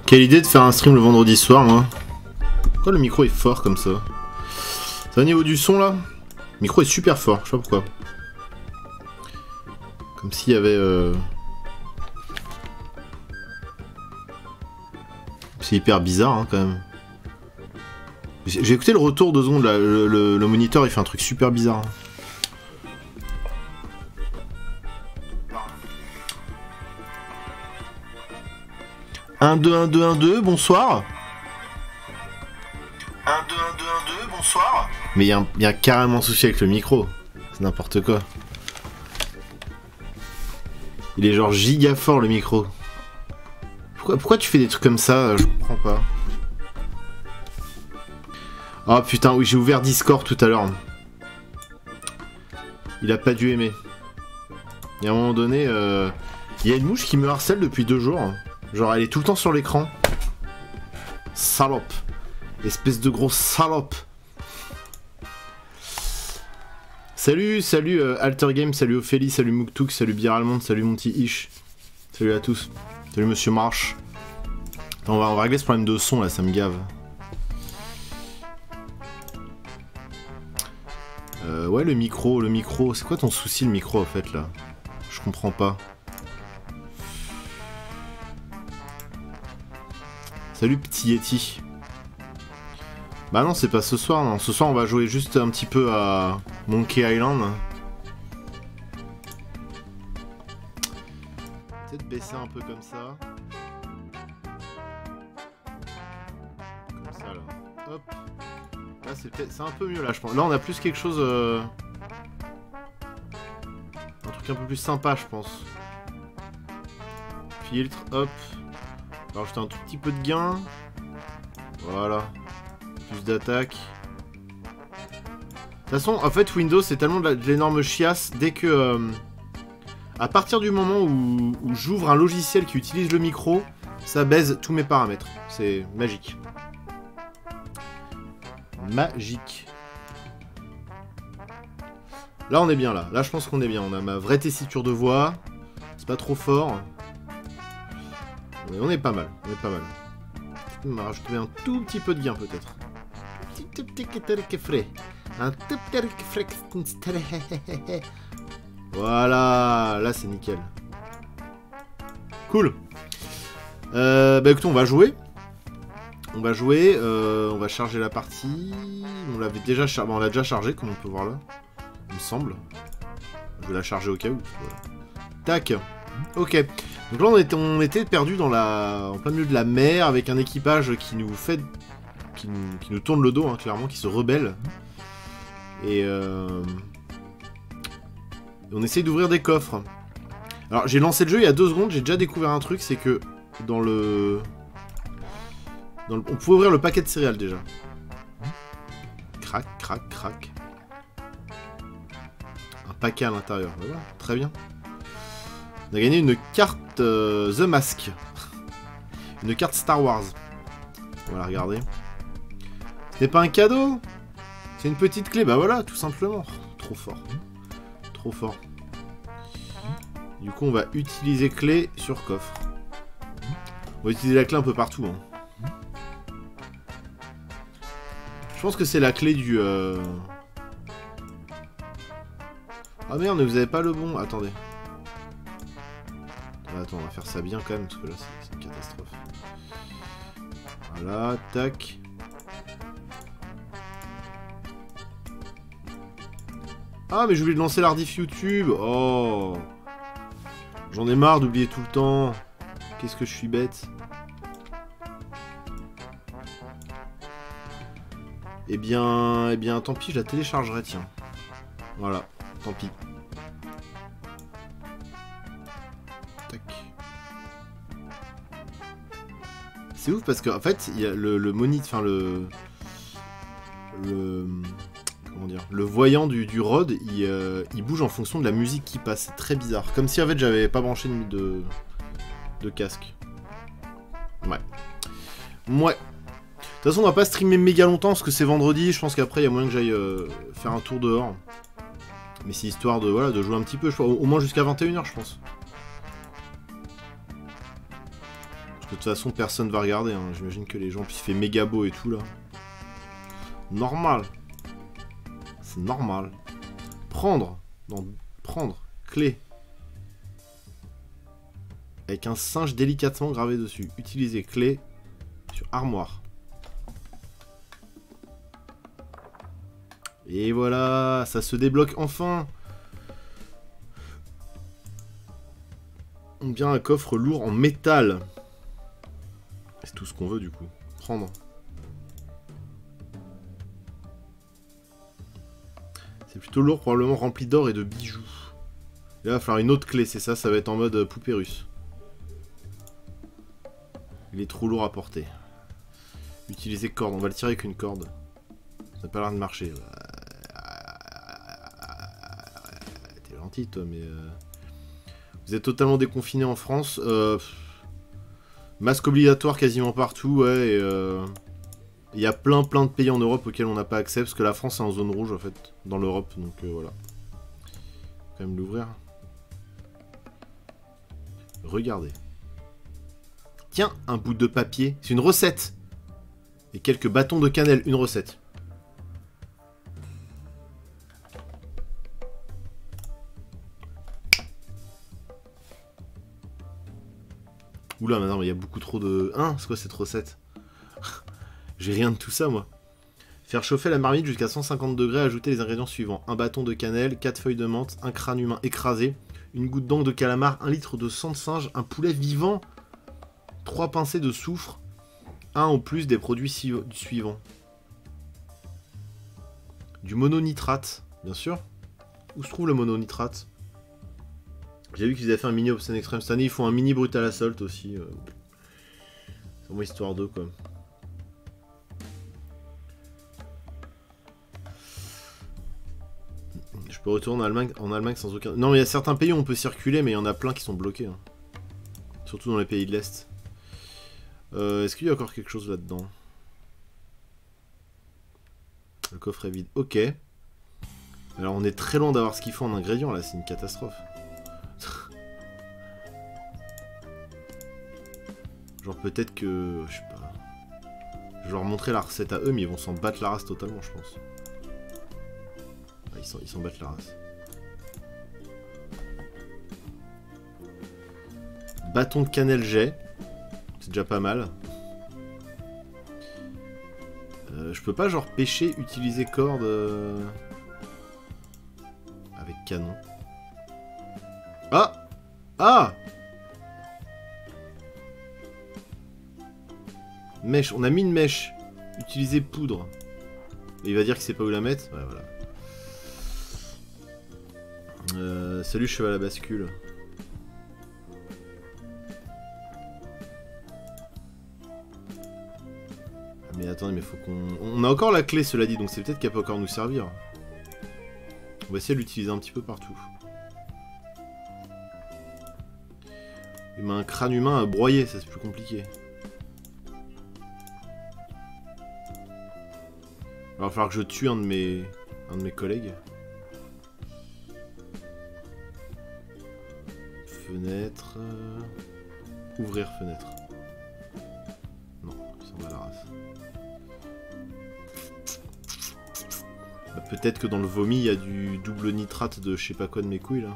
Quelle idée de faire un stream le vendredi soir, moi. Pourquoi le micro est fort comme ça? C'est au niveau du son, là? Le micro est super fort, je sais pas pourquoi. Comme s'il y avait... C'est hyper bizarre, hein, quand même. J'ai écouté le retour 2 secondes, là. Le moniteur, il fait un truc super bizarre. Hein. Un 2 1 2 1 2, bonsoir. 1 2 1 2 1 2, bonsoir. Mais il y a carrément un souci avec le micro. C'est n'importe quoi. Il est genre giga fort le micro. Pourquoi tu fais des trucs comme ça? Je comprends pas. Oh putain, oui, j'ai ouvert Discord tout à l'heure. Il a pas dû aimer. Et à un moment donné, il y a une mouche qui me harcèle depuis 2 jours. Genre, elle est tout le temps sur l'écran. Salope. Espèce de grosse salope. Salut Alter Game, salut Ophélie, salut Mouktouk, salut Bière Allemande, salut Monty Ish. Salut à tous. Salut Monsieur Marsh. Attends, on va régler ce problème de son là, ça me gave. Ouais, le micro. C'est quoi ton souci, le micro, en fait, là? Je comprends pas. Salut Petit Yeti. Bah non, c'est pas ce soir, non. Ce soir, on va jouer juste un petit peu à Monkey Island. Peut-être baisser un peu comme ça. Comme ça, là. Hop. Là, c'est un peu mieux, là, je pense. Là, on a plus quelque chose... Un truc un peu plus sympa, je pense. Filtre, hop. On va rajouter un tout petit peu de gain. Voilà. Plus d'attaque. De toute façon, en fait, Windows, c'est tellement de l'énorme chiasse. Dès que... à partir du moment où j'ouvre un logiciel qui utilise le micro, ça baise tous mes paramètres. C'est magique. Magique. Là, on est bien, là. Là, je pense qu'on est bien. On a ma vraie tessiture de voix. C'est pas trop fort. Mais on est pas mal. On est pas mal. On va rajouter un tout petit peu de gain, peut-être. Un tout petit frais. Voilà. Là, c'est nickel. Cool. Bah, écoutez, on va jouer. On va jouer. On va charger la partie. On l'avait déjà chargé. On l'a déjà chargé, comme on peut voir là. Il me semble. Je vais la charger au cas où. Voilà. Tac. Ok. Donc là, on était perdu dans en plein milieu de la mer avec un équipage qui nous fait... qui nous tourne le dos, hein, clairement, qui se rebelle. Et on essaye d'ouvrir des coffres. Alors, j'ai lancé le jeu il y a 2 secondes, j'ai déjà découvert un truc, c'est que on pouvait ouvrir le paquet de céréales déjà. Crac, crac, crac. Un paquet à l'intérieur. Voilà, très bien. On a gagné une carte The Mask. Une carte Star Wars. On va la regarder. Ce n'est pas un cadeau. C'est une petite clé. Bah voilà, tout simplement. Trop fort. Trop fort. Du coup, on va utiliser clé sur coffre. On va utiliser la clé un peu partout. Hein. Je pense que c'est la clé du... Ah merde, mais vous avez pas le bon... Attendez. Attends, on va faire ça bien quand même, parce que là, c'est une catastrophe. Voilà, tac. Ah, mais j'ai oublié de lancer la rediff YouTube. Oh. J'en ai marre d'oublier tout le temps. Qu'est-ce que je suis bête. Eh bien, tant pis, je la téléchargerai, tiens. Voilà, tant pis. Tac. C'est ouf parce qu'en fait, il y a le moniteur, enfin comment dire, le voyant du ROD, il bouge en fonction de la musique qui passe. C'est très bizarre. Comme si en fait j'avais pas branché de casque. Ouais. Ouais. De toute façon, on va pas streamer méga longtemps parce que c'est vendredi. Je pense qu'après, il y a moyen que j'aille faire un tour dehors. Mais c'est histoire de, voilà, de jouer un petit peu. Au moins jusqu'à 21 h, je pense. De toute façon, personne va regarder. Hein. J'imagine que les gens, puis il fait méga beau et tout là. Normal. C'est normal. Prendre. Non, prendre. Clé. Avec un singe délicatement gravé dessus. Utiliser clé sur armoire. Et voilà, ça se débloque enfin. Bien un coffre lourd en métal. C'est tout ce qu'on veut du coup. Prendre. C'est plutôt lourd, probablement rempli d'or et de bijoux. Et là, il va falloir une autre clé, c'est ça, ça va être en mode poupée russe. Il est trop lourd à porter. Utiliser corde, on va le tirer avec une corde. Ça n'a pas l'air de marcher. T'es gentil toi, mais... Vous êtes totalement déconfiné en France. Masque obligatoire quasiment partout, ouais, et... Il y a plein de pays en Europe auxquels on n'a pas accès, parce que la France est en zone rouge en fait, dans l'Europe, donc voilà. Quand même l'ouvrir. Regardez. Tiens, un bout de papier, c'est une recette. Et quelques bâtons de cannelle, une recette. Oula, maintenant il y a beaucoup trop de... Hein, c'est quoi cette recette? J'ai rien de tout ça, moi. Faire chauffer la marmite jusqu'à 150 degrés, ajouter les ingrédients suivants. Un bâton de cannelle, 4 feuilles de menthe, un crâne humain écrasé, une goutte d'encre de calamar, 1 litre de sang de singe, un poulet vivant, 3 pincées de soufre, un en plus des produits suivants. Du mononitrate, bien sûr. Où se trouve le mononitrate? J'ai vu qu'ils avaient fait un mini Obscene Extreme cette année, ils font un mini Brutal Assault aussi. C'est vraiment histoire d'eux, quoi. Je peux retourner en Allemagne sans aucun... Non, mais il y a certains pays où on peut circuler, mais il y en a plein qui sont bloqués. Hein. Surtout dans les pays de l'Est. Est-ce qu'il y a encore quelque chose là-dedans? Le coffre est vide. Ok. Alors on est très loin d'avoir ce qu'il faut en ingrédients, là. C'est une catastrophe. Genre peut-être que... Je sais pas. Je vais leur montrer la recette à eux, mais ils vont s'en battre la race totalement, je pense. Ils s'en battent la race. Bâton de cannelle jet. C'est déjà pas mal. Je peux pas genre pêcher, utiliser corde... Avec canon. Ah! Ah! Mèche, on a mis une mèche. Utiliser poudre. Et il va dire qu'il sait pas où la mettre. Ouais, voilà. Salut cheval à bascule. Mais attendez, mais faut qu'on... On a encore la clé, cela dit, donc c'est peut-être qu'elle peut encore nous servir. On va essayer de l'utiliser un petit peu partout. Il m'a un crâne humain à broyer, ça c'est plus compliqué. Il va falloir que je tue un de mes collègues. Fenêtre... Ouvrir fenêtre. Non, il s'en va à la race. Bah, peut-être que dans le vomi, il y a du double nitrate de je sais pas quoi de mes couilles, là.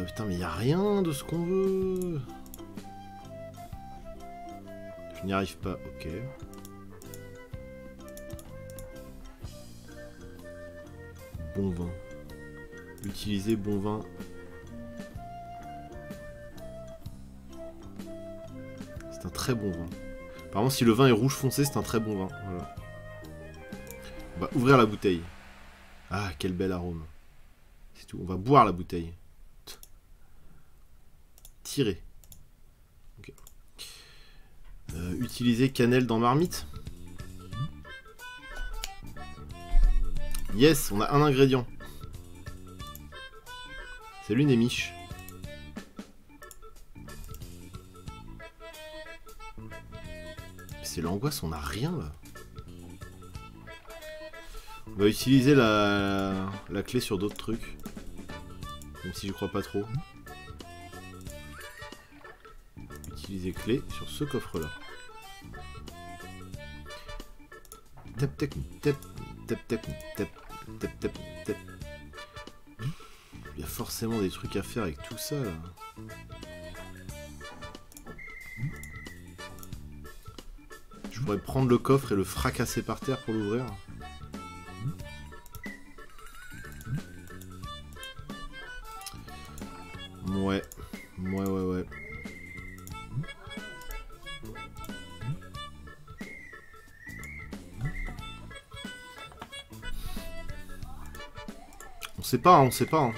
Putain, mais il n'y a rien de ce qu'on veut. Je n'y arrive pas, ok. Bon vin. Utiliser bon vin. C'est un très bon vin. Apparemment, si le vin est rouge foncé, c'est un très bon vin. Voilà. On va ouvrir la bouteille. Ah, quel bel arôme. C'est tout. On va boire la bouteille. Tirer. Okay. Utiliser cannelle dans marmite. Yes, on a un ingrédient. Salut Némiche. C'est l'angoisse, on a rien là. On va utiliser la clé sur d'autres trucs. Même si je crois pas trop. utiliser clé sur ce coffre-là. Tap, tap, tap, tap, tap, tap, tap, tap, tap. Il y a forcément des trucs à faire avec tout ça, là. Je pourrais prendre le coffre et le fracasser par terre pour l'ouvrir. Ouais. Ouais. On sait pas, hein. Putain,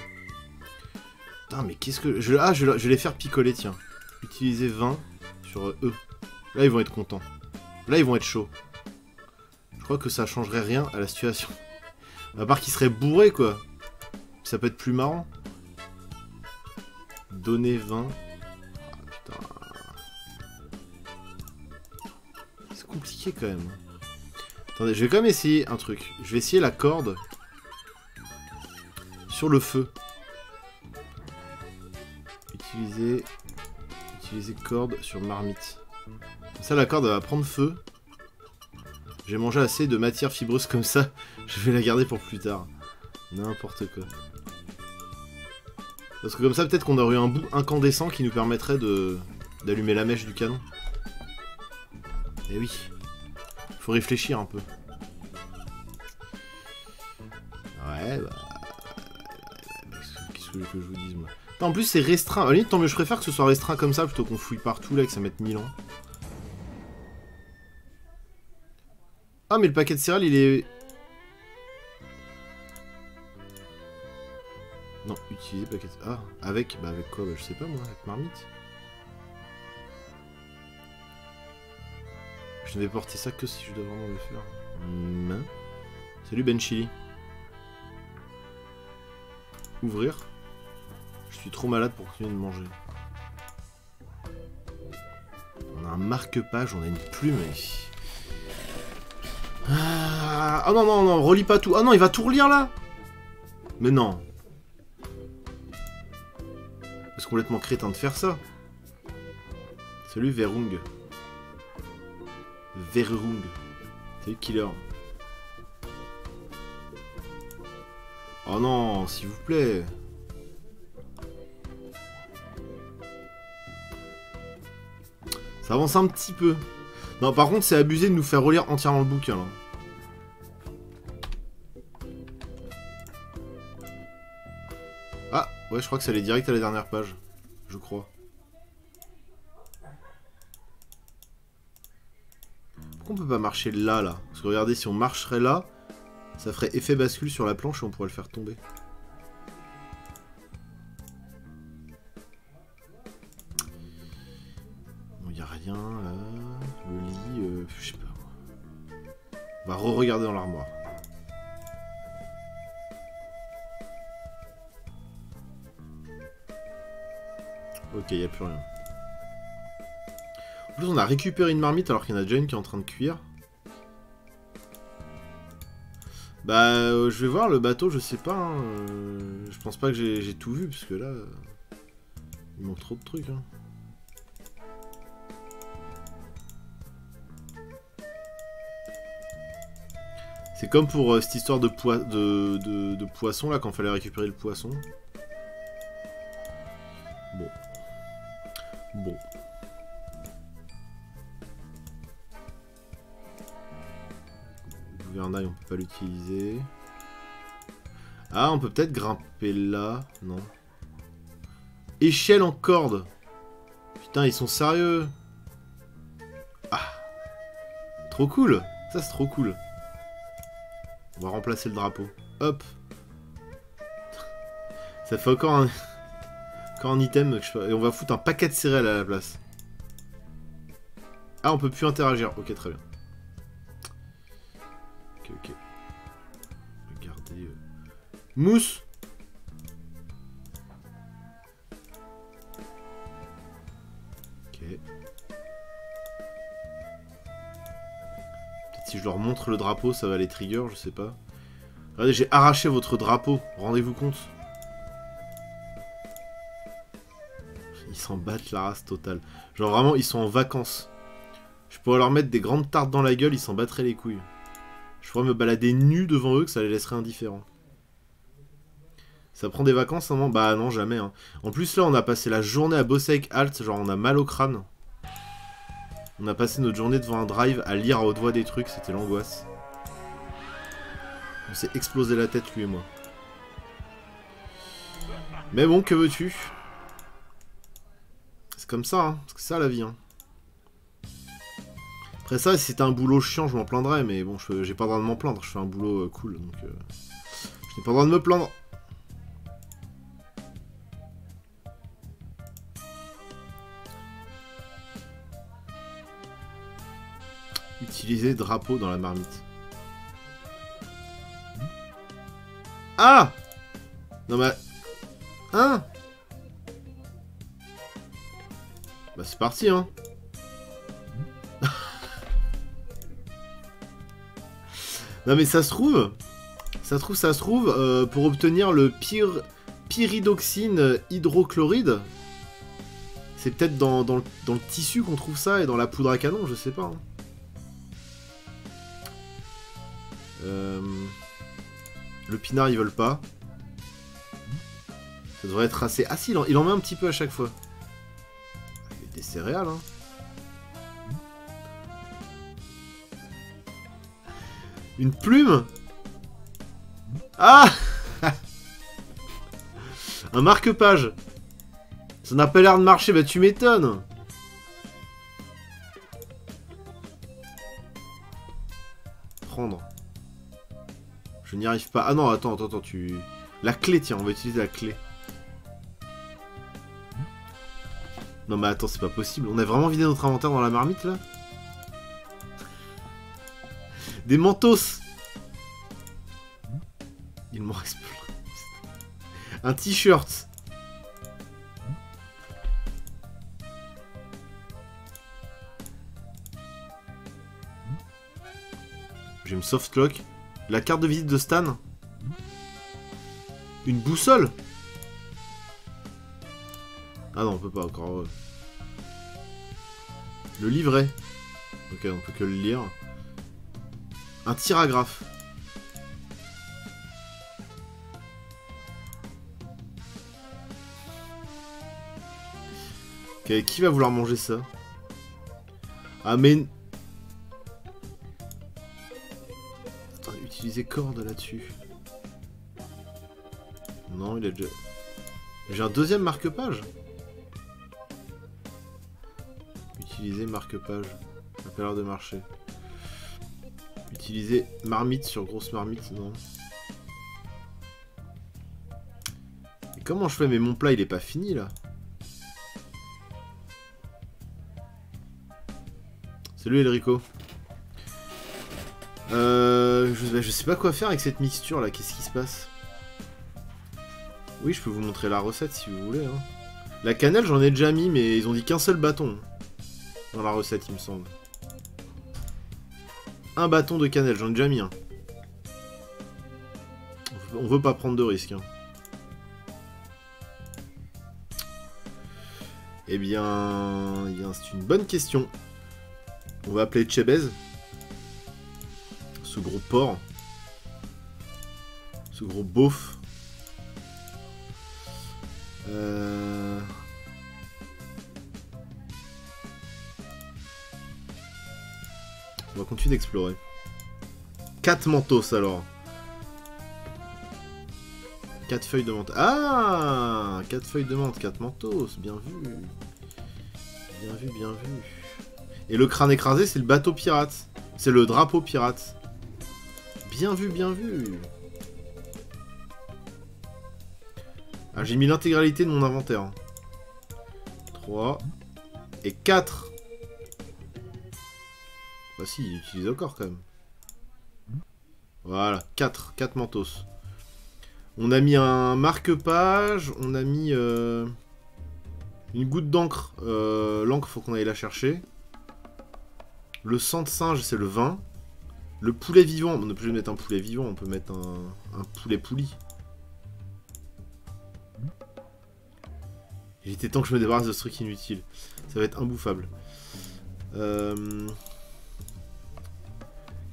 mais qu'est-ce que... je vais les faire picoler, tiens. Utiliser 20 sur eux. Là, ils vont être contents. Là, ils vont être chauds. Je crois que ça changerait rien à la situation. À part qu'ils seraient bourrés, quoi. Ça peut être plus marrant. Donner 20. Ah, putain. C'est compliqué, quand même. Attendez, je vais quand même essayer un truc. Je vais essayer la corde sur le feu. Utiliser corde sur marmite. Comme ça, la corde va prendre feu. J'ai mangé assez de matière fibreuse comme ça. Je vais la garder pour plus tard. N'importe quoi. Parce que comme ça, peut-être qu'on aurait eu un bout incandescent qui nous permettrait d'allumer la mèche du canon. Eh oui. Faut réfléchir un peu. Ouais, bah... Qu'est-ce que je vous dise, moi. En plus, c'est restreint. À la limite, tant mieux, je préfère que ce soit restreint comme ça plutôt qu'on fouille partout là et que ça mette 1000 ans. Ah, mais le paquet de céréales, il est... Non, utiliser paquet de... Ah, avec... Bah, avec quoi? Bah, je sais pas, moi. Avec marmite. Je ne vais porter ça que si je dois vraiment le faire. Salut, Ben Chili. Ouvrir. Je suis trop malade pour continuer de manger. On a un marque-page, on a une plume. Ah non, relis pas tout. Ah non, il va tout relire là. Mais non. C'est complètement crétin de faire ça. Salut Verung. Verung. Salut Killer. Oh non, s'il vous plaît. Ça avance un petit peu. Non, par contre, c'est abusé de nous faire relire entièrement le bouquin, là. Ah, ouais, je crois que ça allait direct à la dernière page. Je crois. Pourquoi on peut pas marcher là, là? Parce que regardez, si on marcherait là, ça ferait effet bascule sur la planche et on pourrait le faire tomber. Bon, y a rien, là. Le lit, je sais pas. On va re-regarder dans l'armoire. Ok, y a plus rien. En plus, on a récupéré une marmite alors qu'il y en a déjà une qui est en train de cuire. Bah, je vais voir le bateau, je sais pas. Hein. Je pense pas que j'ai tout vu, parce que là, il manque trop de trucs. Hein. C'est comme pour cette histoire de poisson, là, quand fallait récupérer le poisson. Bon. Le gouvernail, on peut pas l'utiliser. Ah, on peut peut-être grimper là. Non. Échelle en corde. Putain, ils sont sérieux. Ah. Trop cool. Ça, c'est trop cool. On va remplacer le drapeau. Hop. Ça fait encore un item. Et on va foutre un paquet de céréales à la place. Ah, on peut plus interagir. Ok, très bien. Ok. Regardez. Mousse. Ok. Peut-être si je leur montre le drapeau, ça va les trigger, je sais pas. Regardez, j'ai arraché votre drapeau. Rendez-vous compte. s'en battent la race totale. Genre vraiment, ils sont en vacances. Je pourrais leur mettre des grandes tartes dans la gueule, ils s'en battraient les couilles. Je pourrais me balader nu devant eux, que ça les laisserait indifférents. Ça prend des vacances, un moment? Bah non, jamais. Hein. En plus, là, on a passé la journée à bosser avec Alt, genre on a mal au crâne. On a passé notre journée devant un drive à lire à haute voix des trucs, c'était l'angoisse. On s'est explosé la tête, lui et moi. Mais bon, que veux-tu? C'est comme ça, hein. C'est ça la vie. Hein. Après ça, si c'était un boulot chiant, je m'en plaindrais, mais bon, j'ai pas le droit de m'en plaindre. Je fais un boulot cool, donc je n'ai pas le droit de me plaindre. Utiliser drapeau dans la marmite. Ah! Non mais... Hein? Bah c'est parti, hein. Non mais ça se trouve, pour obtenir le pyridoxine hydrochloride, c'est peut-être dans le tissu qu'on trouve ça et dans la poudre à canon, je sais pas. Hein. Le pinard ils veulent pas. Ça devrait être assez... Ah si, il en met un petit peu à chaque fois. Des céréales, hein. Une plume? Ah! Un marque-page. Ça n'a pas l'air de marcher, bah tu m'étonnes. Prendre. Je n'y arrive pas. Ah non, attends, tu... La clé, tiens, on va utiliser la clé. Non mais attends, c'est pas possible. On a vraiment vidé notre inventaire dans la marmite, là? Des mentos. Il m'en reste plus. Un t-shirt. J'ai une softlock. La carte de visite de Stan. Une boussole. Ah non, on peut pas encore. Le livret. Ok, on peut que le lire. Un tiragraphe. Ok, qui va vouloir manger ça? Ah mais... Attends, utiliser corde là-dessus. Non, il a déjà... J'ai un deuxième marque-page. Utiliser marque-page. Ça n'a pas l'air de marcher. Utiliser marmite sur grosse marmite, non. Et comment je fais? Mais mon plat, il est pas fini, là. Salut, Elrico. Je sais pas quoi faire avec cette mixture, là. Qu'est-ce qui se passe? Oui, je peux vous montrer la recette, si vous voulez. Hein. La cannelle, j'en ai déjà mis, mais ils ont dit qu'un seul bâton. Dans la recette, il me semble. Un bâton de cannelle, j'en ai déjà mis un. On veut pas prendre de risques. Hein. Eh bien c'est une bonne question. On va appeler Chebez. Ce gros porc. Ce gros beauf. On va continuer d'explorer. 4 mentos alors. 4 feuilles de menthe. Ah, 4 feuilles de menthe, 4 mentos. Bien vu. Bien vu, bien vu. Et le crâne écrasé, c'est le bateau pirate. C'est le drapeau pirate. Bien vu, bien vu. Ah, j'ai mis l'intégralité de mon inventaire. 3 et 4. Bah si, il utilise encore quand même. Voilà, 4 mentos. On a mis un marque-page, on a mis une goutte d'encre. L'encre, faut qu'on aille la chercher. Le sang de singe, c'est le vin. Le poulet vivant, on n'est pas obligé de mettre un poulet vivant, on peut mettre un poulet pouli. Il était temps que je me débarrasse de ce truc inutile. Ça va être imbouffable.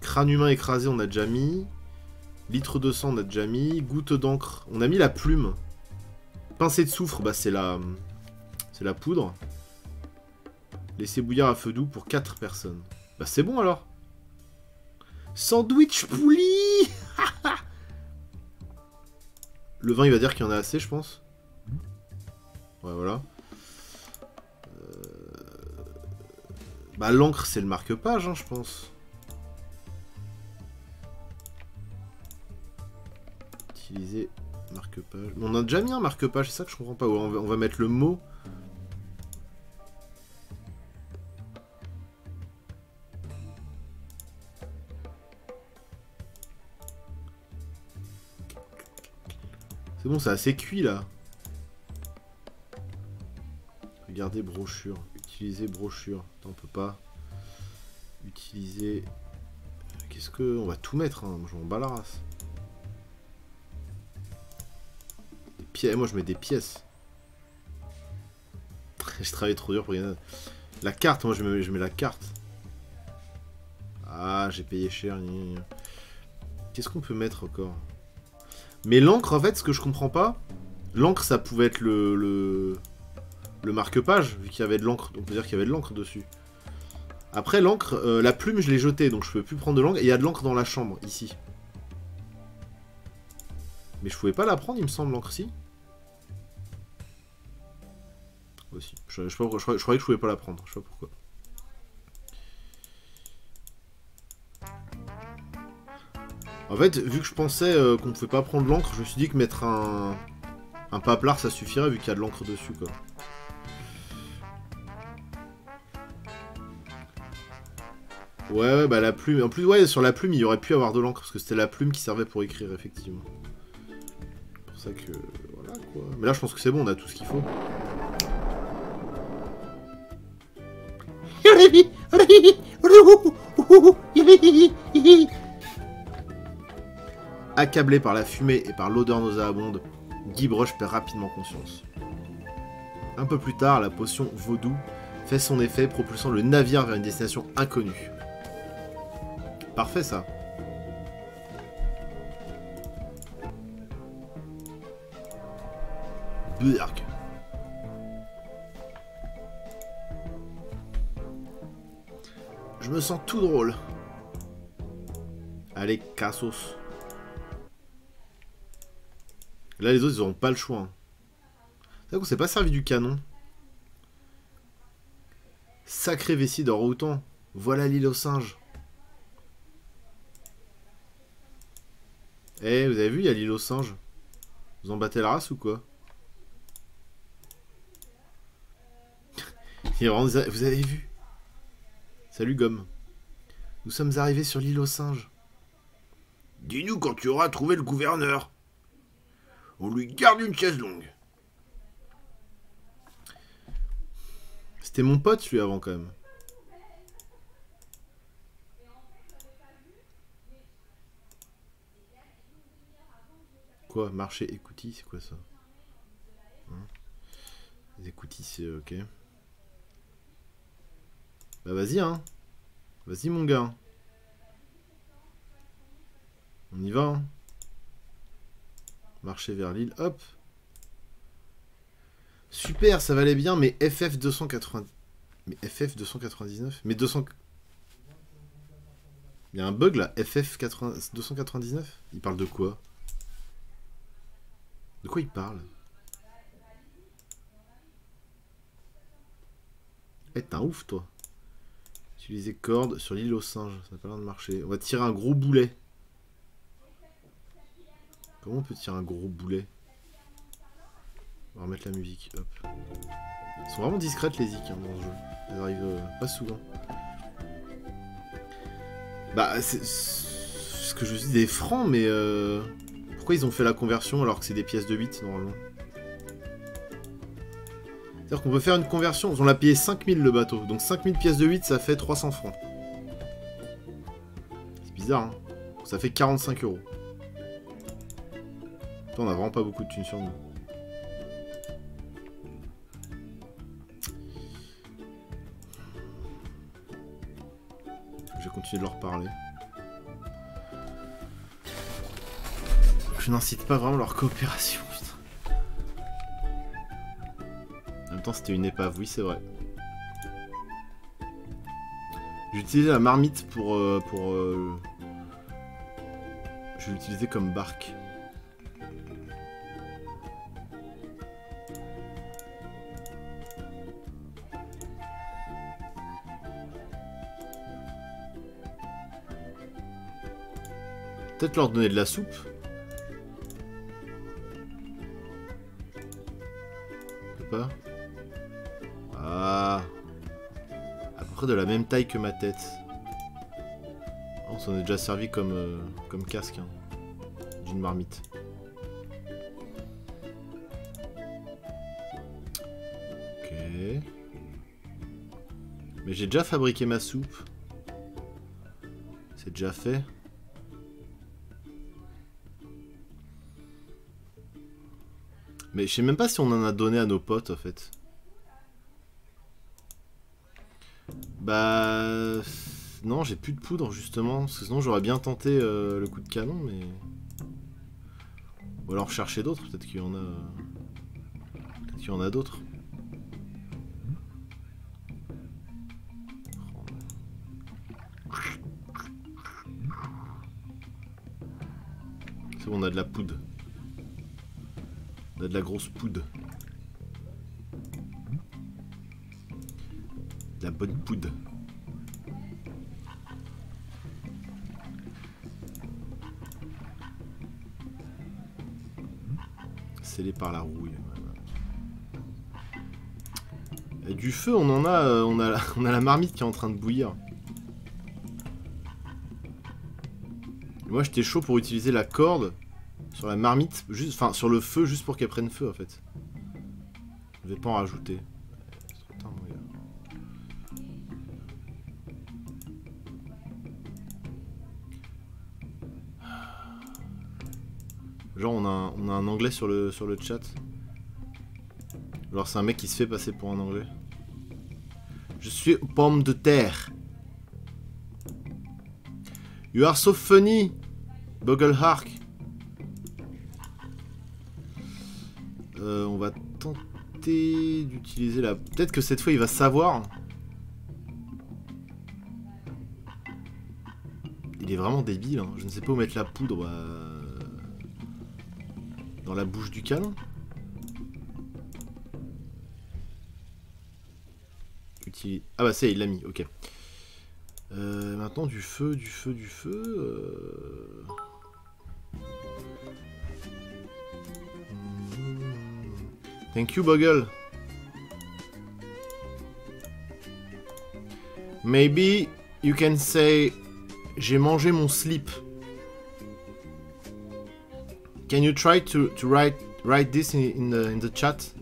Crâne humain écrasé, on a déjà mis. Litre de sang, on a déjà mis. Goutte d'encre. On a mis la plume. Pincée de soufre, bah c'est la poudre. Laissez bouillir à feu doux pour 4 personnes. Bah c'est bon alors. Sandwich pouli. Le vin, il va dire qu'il y en a assez, je pense. Ouais, voilà. Bah l'encre, c'est le marque-page, hein, je pense. Utiliser marque-page. On a déjà mis un marque-page, c'est ça que je comprends pas. Ouais, on va mettre le mot. C'est bon, c'est assez cuit là. Regardez brochure. Utiliser brochure. Attends, on peut pas. Utiliser. Qu'est-ce que. On va tout mettre, hein. Moi je m'en bats la race. Des pièces. Moi je mets des pièces. Je travaille trop dur pour gagner. La carte, moi je mets la carte. Ah, j'ai payé cher. Qu'est-ce qu'on peut mettre encore? Mais l'encre, en fait, ce que je comprends pas, l'encre, ça pouvait être le marque-page, vu qu'il y avait de l'encre. On peut dire qu'il y avait de l'encre dessus. Après, l'encre, la plume, je l'ai jetée, donc je peux plus prendre de l'encre. Et il y a de l'encre dans la chambre, ici. Mais je pouvais pas la prendre, il me semble, l'encre, si. Aussi. Je croyais que je pouvais pas la prendre, je sais pas pourquoi. En fait, vu que je pensais qu'on ne pouvait pas prendre l'encre, je me suis dit que mettre un paplard ça suffirait vu qu'il y a de l'encre dessus quoi. Ouais, bah la plume. En plus, ouais, sur la plume, il y aurait pu avoir de l'encre parce que c'était la plume qui servait pour écrire effectivement. C'est pour ça que. Voilà quoi. Mais là, je pense que c'est bon, on a tout ce qu'il faut. Accablé par la fumée et par l'odeur nauséabonde, Guybrush perd rapidement conscience. Un peu plus tard, la potion vaudou fait son effet, propulsant le navire vers une destination inconnue. Parfait ça. Burg. Je me sens tout drôle. Allez, cassos. Là, les autres, ils auront pas le choix. Hein. C'est vrai qu'on s'est pas servi du canon. Sacré vessie d'or autant. Voilà l'île aux singes. Eh, vous avez vu, il y a l'île aux singes. Vous en battez la race ou quoi? Vous avez vu? Salut, Gomme. Nous sommes arrivés sur l'île aux singes. Dis-nous quand tu auras trouvé le gouverneur. On lui garde une chaise longue. C'était mon pote, celui avant, quand même. Quoi? Marché écoutis, c'est quoi ça? Hein? Les écoutis, c'est ok. Bah vas-y, hein. Vas-y, mon gars. On y va, hein. Marcher vers l'île, hop. Super, ça valait bien, mais FF 280... Mais FF 299? Mais 200... Il y a un bug là, FF 299? Il parle de quoi? De quoi il parle? Eh, t'es un ouf, toi. Utiliser corde sur l'île aux singes, ça n'a pas l'air de marcher. On va tirer un gros boulet. Comment on peut tirer un gros boulet? On va remettre la musique, hop. Elles sont vraiment discrètes les zik hein, dans ce jeu. Elles arrivent pas souvent. Bah, c'est ce que je dis des francs, mais pourquoi ils ont fait la conversion alors que c'est des pièces de 8 normalement? C'est-à-dire qu'on peut faire une conversion, on l'a payé 5000 le bateau, donc 5000 pièces de 8 ça fait 300 francs. C'est bizarre, hein? Ça fait 45 €. On a vraiment pas beaucoup de thunes sur nous. continuer de leur parler. Je n'incite pas vraiment leur coopération, putain. En même temps, c'était une épave, oui, c'est vrai. J'ai utilisé la marmite pour je vais l'utiliser comme barque. Peut-être leur donner de la soupe. Pas. Ah. À peu près de la même taille que ma tête. On s'en est déjà servi comme casque hein, d'une marmite. Ok. Mais j'ai déjà fabriqué ma soupe. C'est déjà fait. Mais je sais même pas si on en a donné à nos potes en fait. Bah... Non, j'ai plus de poudre justement, parce que sinon j'aurais bien tenté le coup de canon, mais... Ou alors chercher d'autres, peut-être qu'il y en a... Peut-être qu'il y en a d'autres. C'est bon, on a de la poudre. On a de la grosse poudre. De la bonne poudre. Scellé par la rouille. Et du feu, on en a, on a la marmite qui est en train de bouillir. Et moi, j'étais chaud pour utiliser la corde sur la marmite, juste, enfin sur le feu, juste pour qu'elle prenne feu en fait. Je vais pas en rajouter. C'est trop tard, mon gars. Genre on a un anglais sur le chat. Alors c'est un mec qui se fait passer pour un anglais. Je suis pomme de terre. You are so funny, Boglehark. On va tenter d'utiliser la... Peut-être que cette fois il va savoir. Il est vraiment débile, hein. Je ne sais pas où mettre la poudre dans la bouche du canon. Ah bah c'est, il l'a mis, ok. Maintenant du feu. Thank you, Bogle. Maybe you can say j'ai mangé mon slip. Can you try to write this in the chat?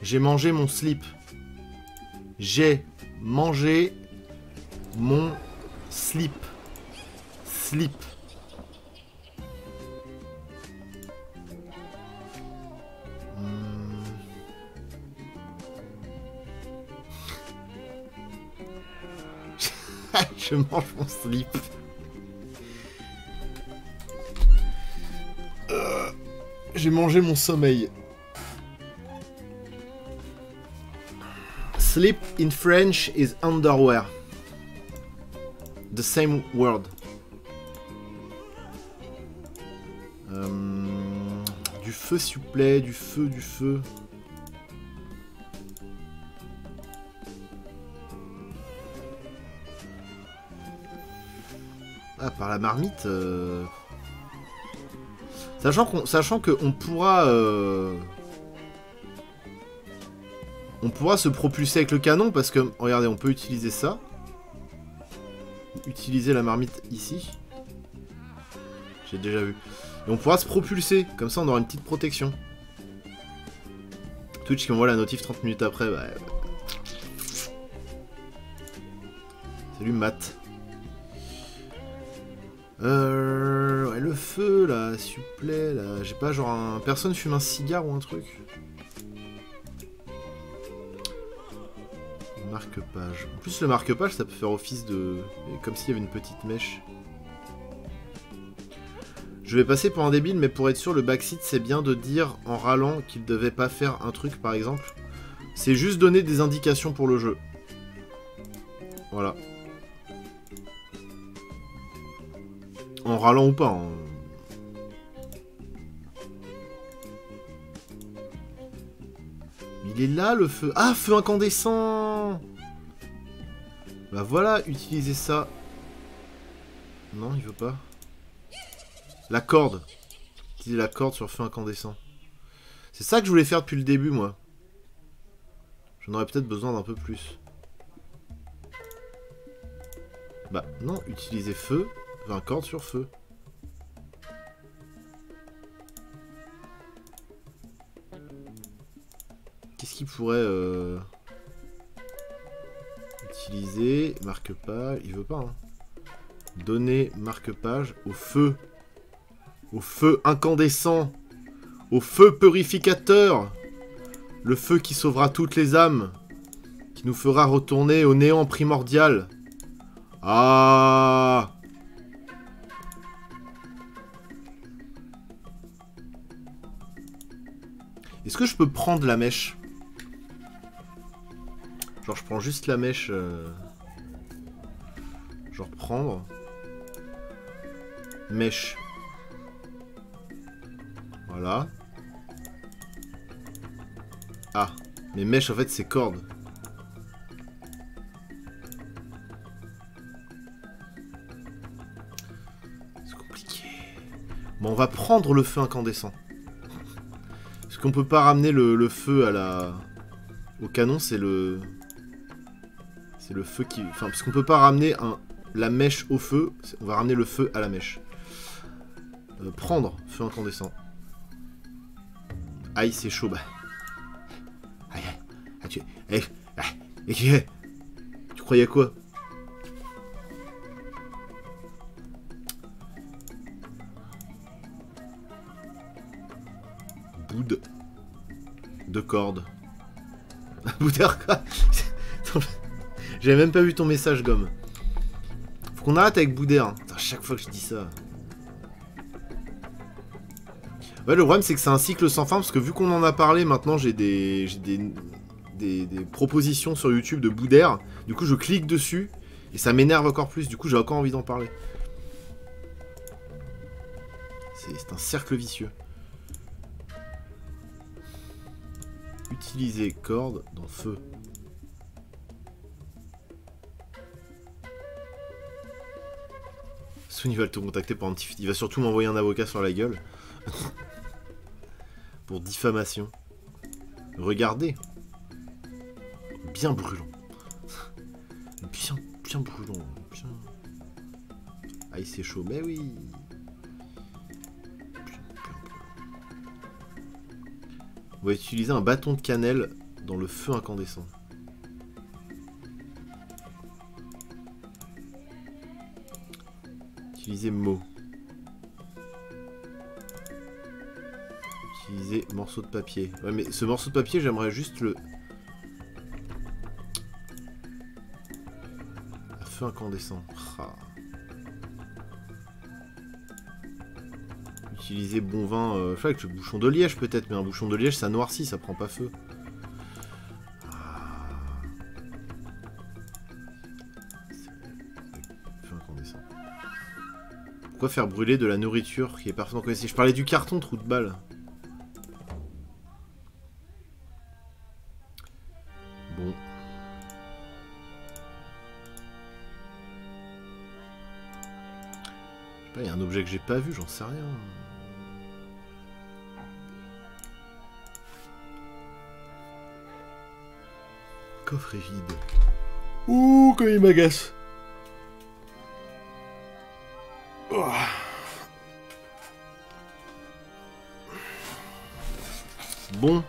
J'ai mangé mon slip. J'ai mangé mon slip. Slip. Je mange mon slip. J'ai mangé mon sommeil. Sleep in French is underwear. The same word. Du feu s'il vous plaît, du feu. Ah, par la marmite. Sachant qu'on pourra... On pourra se propulser avec le canon parce que, regardez, on peut utiliser ça. Utiliser la marmite ici. J'ai déjà vu. Et on pourra se propulser, comme ça on aura une petite protection. Twitch qui m'envoie la notif 30 minutes après, bah... Salut Matt. Ouais, le feu là, s'il vous plaît, là. J'ai pas genre un... Personne fume un cigare ou un truc? Marque-page. En plus, le marque-page, ça peut faire office de... Comme s'il y avait une petite mèche. Je vais passer pour un débile, mais pour être sûr, le backseat, c'est bien de dire en râlant qu'il devait pas faire un truc, par exemple. C'est juste donner des indications pour le jeu. Voilà. En râlant ou pas. Hein. Il est là, le feu. Ah, feu incandescent! Bah voilà, utilisez ça. Non, il veut pas. La corde. Utiliser la corde sur feu incandescent. C'est ça que je voulais faire depuis le début, moi. J'en aurais peut-être besoin d'un peu plus. Bah, non, utiliser feu. Enfin, corde sur feu. Qu'est-ce qu'il pourrait... Utiliser... Marque-page... Il veut pas, hein. Donner marque-page au feu. Au feu incandescent. Au feu purificateur. Le feu qui sauvera toutes les âmes. Qui nous fera retourner au néant primordial. Ah! Est-ce que je peux prendre la mèche? Genre je prends juste la mèche... Genre prendre... Mèche. Voilà. Ah. Mais mèche en fait c'est corde. C'est compliqué. Bon on va prendre le feu incandescent. Parce qu'on peut pas ramener le feu à la... Au canon, c'est le... C'est le feu qui... Enfin, parce qu'on peut pas ramener la mèche au feu, on va ramener le feu à la mèche. Prendre, feu incandescent. Aïe, c'est chaud, bah. Aïe, aïe, tu croyais à quoi? Boude de corde. Boudeur quoi? J'avais même pas vu ton message, gomme. Faut qu'on arrête avec Boudère. Hein. À chaque fois que je dis ça. Ouais, le problème c'est que c'est un cycle sans fin parce que vu qu'on en a parlé, maintenant j'ai des propositions sur YouTube de Boudère. Du coup, je clique dessus et ça m'énerve encore plus. Du coup, j'ai encore envie d'en parler. C'est un cercle vicieux. Utiliser corde dans feu. Soon il va te contacter pour un petit... Il va surtout m'envoyer un avocat sur la gueule. Pour diffamation. Regardez. Bien brûlant. Bien brûlant. Bien... Ah, c'est chaud. Mais oui. On va utiliser un bâton de cannelle dans le feu incandescent. Utiliser mot. Utiliser morceau de papier. Ouais, mais ce morceau de papier, j'aimerais juste le... À feu incandescent. Ah. Utiliser bon vin... je sais que le bouchon de liège peut-être, mais un bouchon de liège, ça noircit, ça prend pas feu. Pourquoi faire brûler de la nourriture qui est parfaitement connaissée? Je parlais du carton, trou de balle. Bon. Je sais pas, il y a un objet que j'ai pas vu, j'en sais rien. Coffre est vide. Ouh, comme il m'agace. Oh. Bon.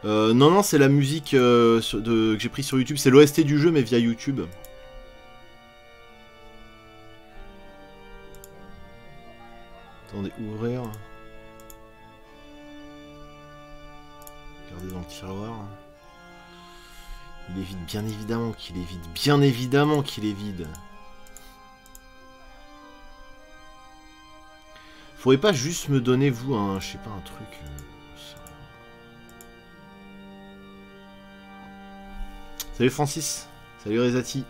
Non, c'est la musique que j'ai prise sur YouTube. C'est l'OST du jeu, mais via YouTube. Attendez, ouvrir. Regardez dans le tiroir. Il est vide, bien évidemment qu'il est vide. Bien évidemment qu'il est vide. Faudrait pas juste me donner, vous, un... je sais pas, un truc... Salut Francis. Salut Rezati.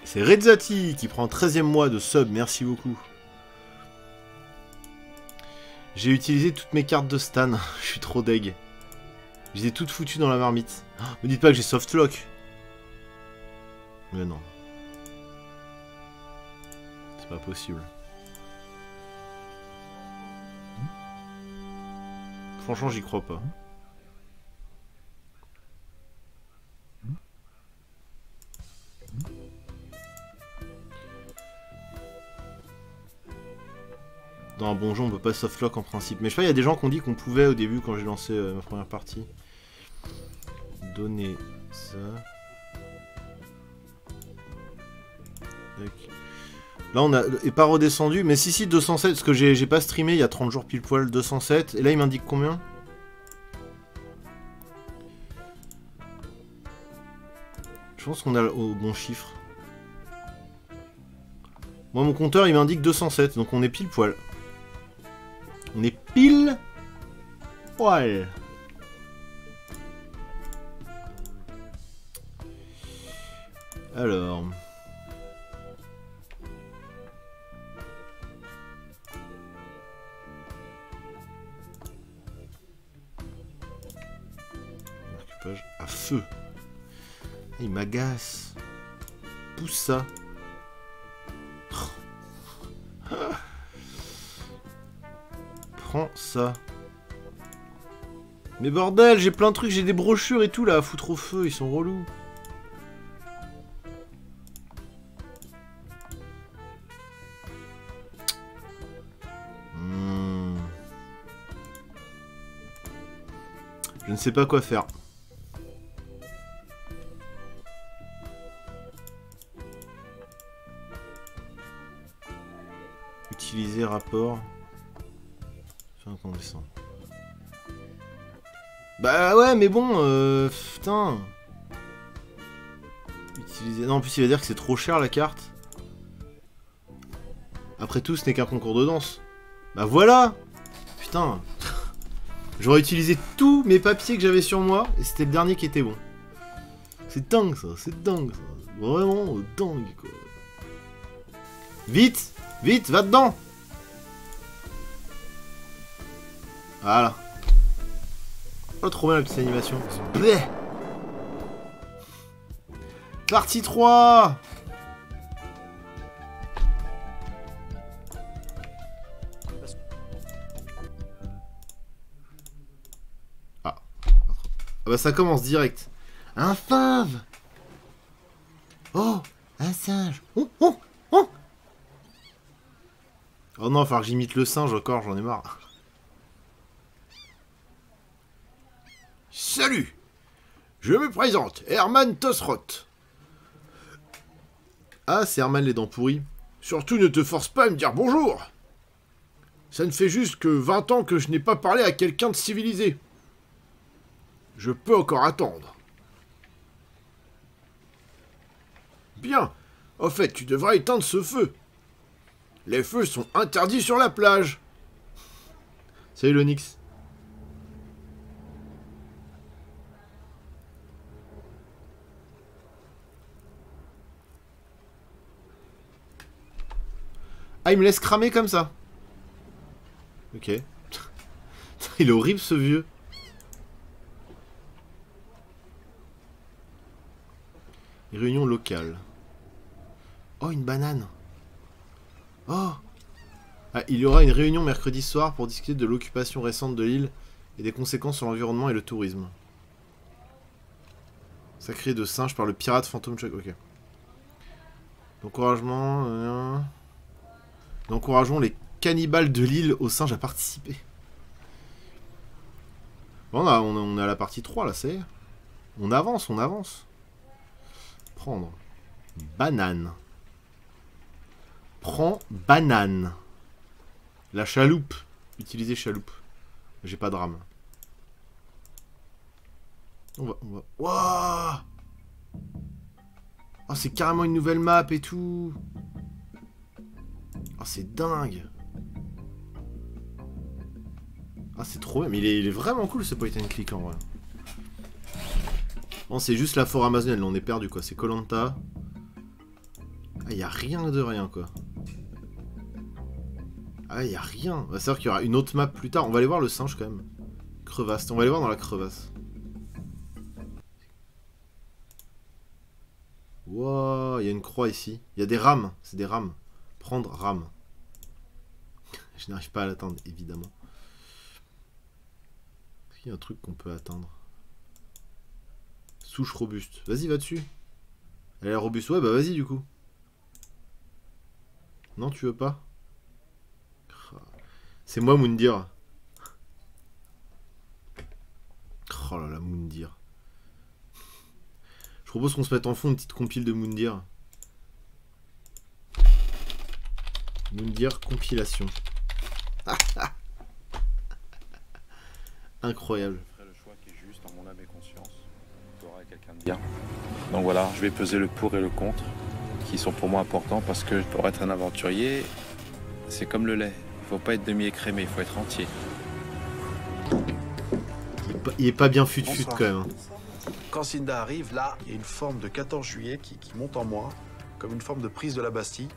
C'est Rezati qui prend 13e mois de sub, merci beaucoup. J'ai utilisé toutes mes cartes de Stan, je suis trop deg. Je les ai toutes foutues dans la marmite. Oh, me dites pas que j'ai softlock. Mais non. C'est pas possible. Franchement, j'y crois pas. Dans un bon jeu, on peut pas softlock en principe. Mais je sais pas, il y a des gens qui ont dit qu'on pouvait au début quand j'ai lancé ma première partie. Donner ça. Tac. Là, on a est pas redescendu. Mais si, 207. Parce que j'ai pas streamé il y a 30 jours pile poil, 207. Et là, il m'indique combien? Je pense qu'on a au bon chiffre. Moi, mon compteur, il m'indique 207. Donc, on est pile poil. On est pile poil. Alors. Marque-page à feu. Il m'agace. Pousse ça. Prends ça. Mais bordel, j'ai plein de trucs, j'ai des brochures et tout là à foutre au feu, ils sont relous. Je ne sais pas quoi faire. Utiliser rapport. Incandescent. Bah ouais, mais bon, putain. Utiliser... Non, en plus il va dire que c'est trop cher la carte. Après tout, ce n'est qu'un concours de danse. Bah voilà. Putain. J'aurais utilisé tous mes papiers que j'avais sur moi, et c'était le dernier qui était bon. C'est dingue ça, c'est dingue ça. Vraiment dingue quoi. Vite. Vite, va dedans. Voilà. Oh, trop bien la petite animation. Bleh. Partie 3. Ah. Ah bah ça commence direct. Un fave. Oh, un singe. Oh, oh, oh. Oh non, il va falloir que j'imite le singe encore, j'en ai marre. Salut! Je me présente, Herman Tosroth. Ah, c'est Herman les dents pourries. Surtout ne te force pas à me dire bonjour. Ça ne fait juste que 20 ans que je n'ai pas parlé à quelqu'un de civilisé. Je peux encore attendre. Bien. Au fait, tu devrais éteindre ce feu. Les feux sont interdits sur la plage. Salut l'Onyx. Ah, il me laisse cramer comme ça. Ok. Il est horrible ce vieux. Réunion locale. Oh, une banane. Oh. Ah, il y aura une réunion mercredi soir pour discuter de l'occupation récente de l'île et des conséquences sur l'environnement et le tourisme. Sacré de singe par le pirate fantôme Chuck. Ok. Encouragement. Encourageons les cannibale de l'île au singe a participé. Bon, on est à la partie 3 là, c'est. On avance, on avance. Prendre. Banane. Prends banane. La chaloupe. Utiliser chaloupe. J'ai pas de rame. On va... Wouah! Oh, c'est carrément une nouvelle map et tout. Oh, c'est dingue. Ah, c'est trop bien. Mais il est vraiment cool ce point and click en vrai. Bon, c'est juste la forêt amazonienne. Là, on est perdu quoi. C'est Koh-Lanta. Ah, y a rien de rien quoi. Ah, y a rien. C'est vrai qu'il y aura une autre map plus tard. On va aller voir le singe quand même. Crevasse. On va aller voir dans la crevasse. Wow, il y a une croix ici. Il y a des rames. C'est des rames. Prendre rame. Je n'arrive pas à l'atteindre, évidemment. Est-ce qu'il y a un truc qu'on peut atteindre? Souche robuste. Vas-y, va dessus. Elle est robuste. Ouais, bah vas-y du coup. Non, tu veux pas? C'est moi, Moundir. Oh là là, Moundir. Je propose qu'on se mette en fond une petite compile de Moundir. Moundir compilation. Incroyable. Je ferai le choix qui est juste en mon âme et conscience. Tu auras quelqu'un de bien. Donc voilà, je vais peser le pour et le contre, qui sont pour moi importants parce que pour être un aventurier, c'est comme le lait. Il faut pas être demi-écrémé, il faut être entier. Il est pas bien fut-fut quand même. Quand Cinda arrive, là, il y a une forme de 14 juillet qui monte en moi, comme une forme de prise de la Bastille.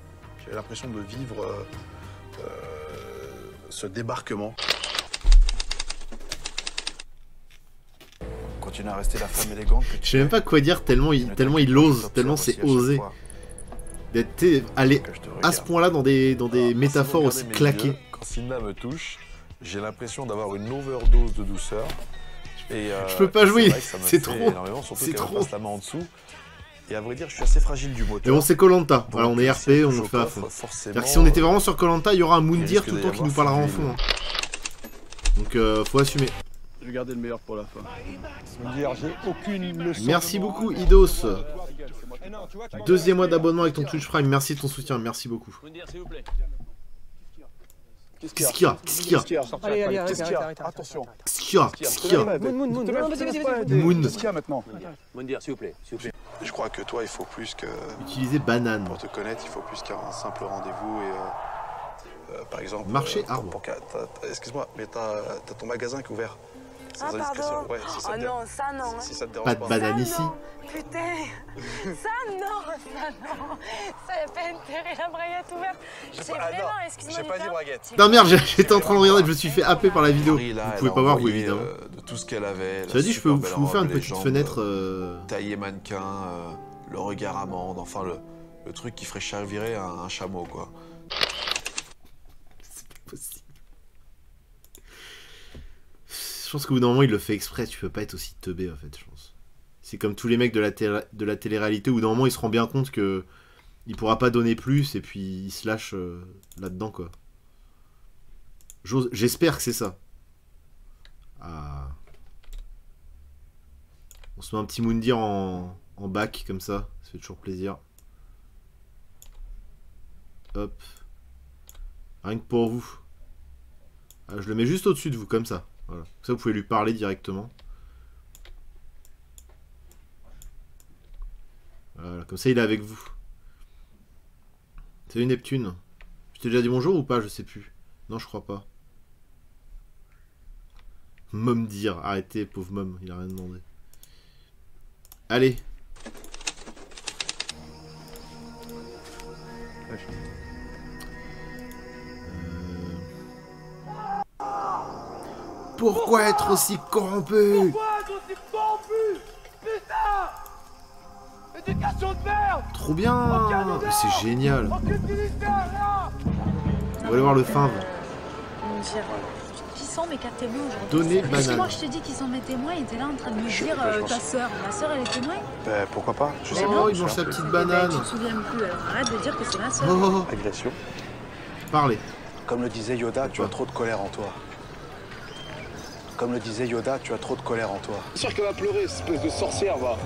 J'ai l'impression de vivre ce débarquement. Continue à rester la femme élégante. Je sais même pas quoi dire tellement il ose, tellement c'est osé. D'être allé à ce point-là dans des métaphores aussi claquées. Quand Cinda me touche, j'ai l'impression d'avoir une overdose de douceur. Et, je peux pas jouer, c'est trop. C'est trop. La main en dessous. Et à vrai dire, je suis assez fragile du moteur. Mais bon, c'est Koh-Lanta. Voilà, on est RP, on le fait à fond. C'est-à-dire que si on était vraiment sur Koh-Lanta, il y aura un Moundir tout le temps qui nous parlera en fond. Hein. Donc, faut assumer. Je vais garder le meilleur pour la fin. Moundir, j'ai aucune leçon. Merci beaucoup, Idos. Deuxième mois d'abonnement avec ton Twitch Prime. Merci de ton soutien, merci beaucoup. Moundir, s'il vous plaît. Qu'est-ce qu'il y a? Qu'est-ce qu'il y a? Allez, arrête. Attention. Qu'est-ce qu'il y a? Qu'est-ce qu'il y a? Moon. Qu'est-ce qu'il y a maintenant? Moundir, s'il vous plaît. Je crois que toi, il faut plus que... Utiliser banane. Pour te connaître, il faut plus qu'un simple rendez-vous et... par exemple... Marché arbre. Excuse-moi, mais t'as ton magasin qui est ouvert. Ah pardon. Ouais, oh non, ça non. Si ça te dérange Pas de banane ici. Putain. Ça non. Ça n'a pas intérêt, la braguette ouverte. C'est vraiment, excuse-moi. J'ai pas dit braguette. Non merde, j'étais en train de regarder, je me suis fait happer par la vidéo. Vous pouvez pas voir vous évidemment. De tout ce qu'elle avait. Cela dit, je peux vous faire une petite fenêtre. Taillé mannequin, le regard amande, enfin le truc qui ferait chavirer un chameau quoi. C'est pas possible. Je pense qu'au bout d'un moment il le fait exprès, tu peux pas être aussi teubé en fait, je pense. C'est comme tous les mecs de la télé-réalité, où d'un moment il se rend bien compte que il pourra pas donner plus et puis il se lâche là-dedans quoi. J'espère que c'est ça. Ah. On se met un petit Moundir en bac comme ça fait toujours plaisir. Hop. Rien que pour vous. Ah, je le mets juste au-dessus de vous comme ça. Voilà. Ça vous pouvez lui parler directement. Voilà, comme ça il est avec vous. Salut Neptune. Je t'ai déjà dit bonjour ou pas? Je sais plus. Non, je crois pas. Mom dire. Arrêtez, pauvre Mom, il a rien demandé. Allez. Pourquoi être aussi corrompu? Pourquoi être aussi corrompu? Putain! Éducation de merde! Trop bien! C'est génial! Aucune ministère, là! On va aller voir le fin. Qui sont mes 4 témoins aujourd'hui? Donnez Si banane. moi je te dis qu'ils sont mes témoins, ils étaient là en train de me dire ta sœur. Ma sœur elle est témoin? Ben, pourquoi pas? Je sais Oh, pas. il mange sa petite Tu banane. te souviens plus, alors arrête de dire que c'est ma sœur. Oh, Agression. parlez. Comme le disait Yoda, tu as trop de colère en toi. Comme le disait Yoda, tu as trop de colère en toi. C'est sûr qu'elle va pleurer, cette espèce de sorcière, va.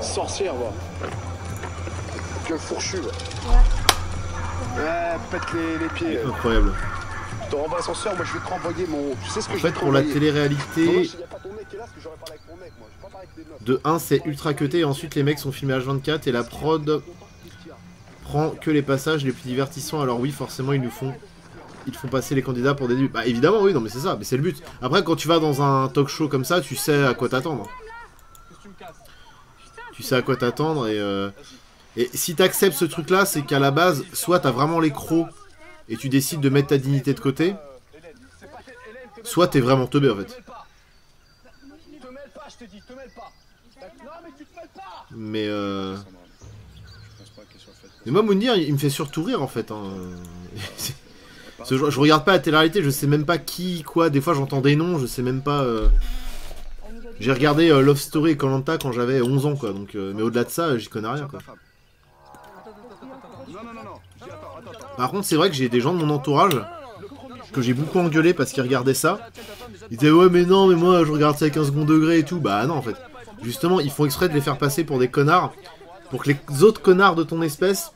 Sorcière, va. Gueule fourchue, va. Ouais, pète les pieds. Incroyable. Tu te rends à l'ascenseur, moi je vais te renvoyer mon... Tu sais ce que En je vais fait, te pour la renvoyer. télé-réalité, Dommage, il y a pas ton mec qui est là, parce que j'aurais parlé avec mon mec, moi. Je vais pas parler avec des meufs. de 1, c'est ultra cuté, et ensuite les mecs sont filmés H24, et la prod prend que les passages les plus divertissants. Alors oui, forcément, ils font passer les candidats pour des nuls. Bah évidemment, oui, non mais c'est ça, mais c'est le but. Après, quand tu vas dans un talk show comme ça, tu sais à quoi t'attendre. Tu sais à quoi t'attendre, et si t'acceptes ce truc-là, c'est qu'à la base, soit t'as vraiment les crocs, et tu décides de mettre ta dignité de côté, soit t'es vraiment teubé en fait. Mais moi, Mounir, il me fait surtout rire en fait. Hein. Je regarde pas la télé-réalité, je sais même pas qui, quoi. Des fois, j'entends des noms, je sais même pas. J'ai regardé Love Story et Koh-Lanta quand j'avais 11 ans, quoi. Donc, mais au-delà de ça, j'y connais rien, quoi. Par contre, c'est vrai que j'ai des gens de mon entourage que j'ai beaucoup engueulé parce qu'ils regardaient ça. Ils disaient ouais, mais non, mais moi, je regarde ça avec un second degré et tout. Bah non, en fait. Justement, ils font exprès de les faire passer pour des connards pour que les autres connards de ton espèce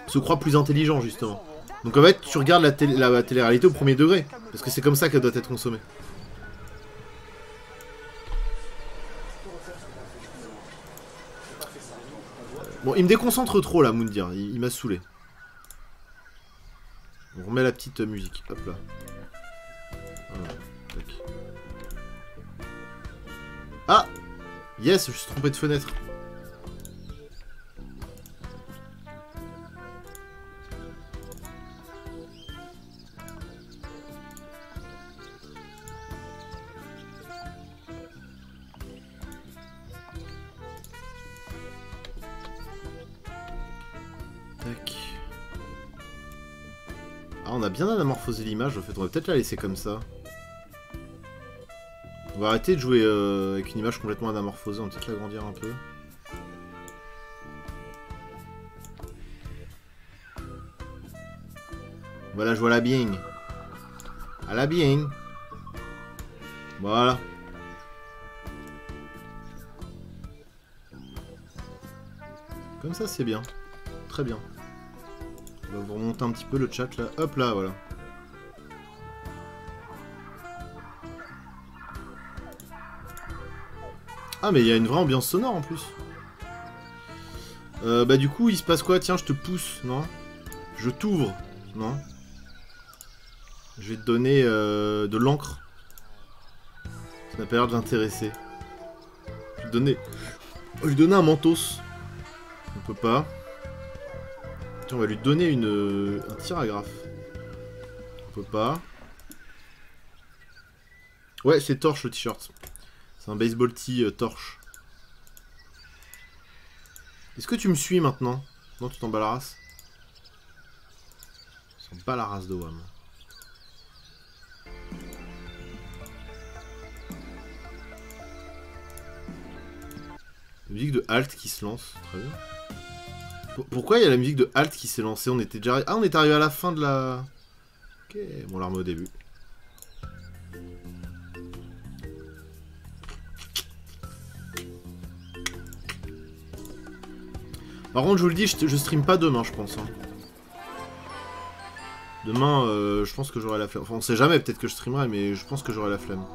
se croient plus intelligents, justement. Donc en fait, tu regardes la télé-réalité au premier degré, parce que c'est comme ça qu'elle doit être consommée. Bon, il me déconcentre trop là, Moundir, il m'a saoulé. On remet la petite musique, hop là. Voilà. Tac. Ah! Yes, je me suis trompé de fenêtre. Tac. Ah, on a bien anamorphosé l'image, en fait. On va peut-être la laisser comme ça. On va arrêter de jouer avec une image complètement anamorphosée. On va peut-être l'agrandir un peu. Voilà, je vois la bien. À la bien. Voilà. Comme ça, c'est bien. Très bien. On va vous remonter un petit peu le chat là. Hop là, voilà. Ah, mais il y a une vraie ambiance sonore en plus. Bah du coup, il se passe quoi? Tiens, je te pousse, non? Je t'ouvre, non? Je vais te donner de l'encre. Ça n'a pas l'air de l'intéresser. Je vais te donner... Oh, je vais lui donner un mentos. On peut pas. Tiens, on va lui donner un tir à graphe. On peut pas. Ouais, c'est torche le t-shirt. C'est un baseball tee torche. Est-ce que tu me suis maintenant? Non, tu t'en bats la race. Tu t'en bats la race de WAM. La musique de Halt qui se lance, très bien. Pourquoi il y a la musique de Halt qui s'est lancée? On était déjà... Ah, on est arrivé à la fin de la... Ok, bon, on la remet au début. Par contre, je vous le dis, je stream pas demain, je pense. Hein. Demain, je pense que j'aurai la flemme. Enfin, on sait jamais, peut-être que je streamerai, mais je pense que j'aurai la flemme.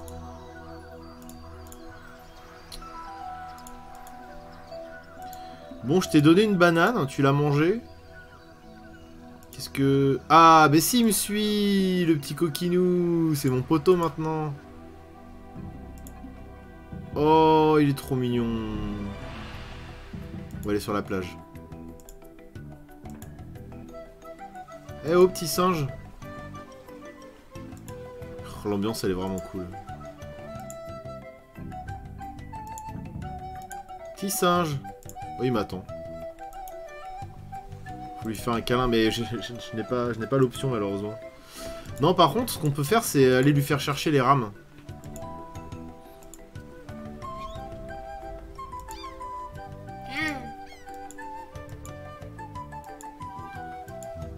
Bon, je t'ai donné une banane, tu l'as mangée. Qu'est-ce que... Ah, mais si, il me suit, le petit coquinou. C'est mon poteau maintenant. Oh, il est trop mignon. On va aller sur la plage. Eh oh, petit singe. Oh, l'ambiance, elle est vraiment cool. Petit singe. Oh, il m'attend. Faut lui faire un câlin, mais je n'ai pas l'option, malheureusement. Non, par contre, ce qu'on peut faire, c'est aller lui faire chercher les rames.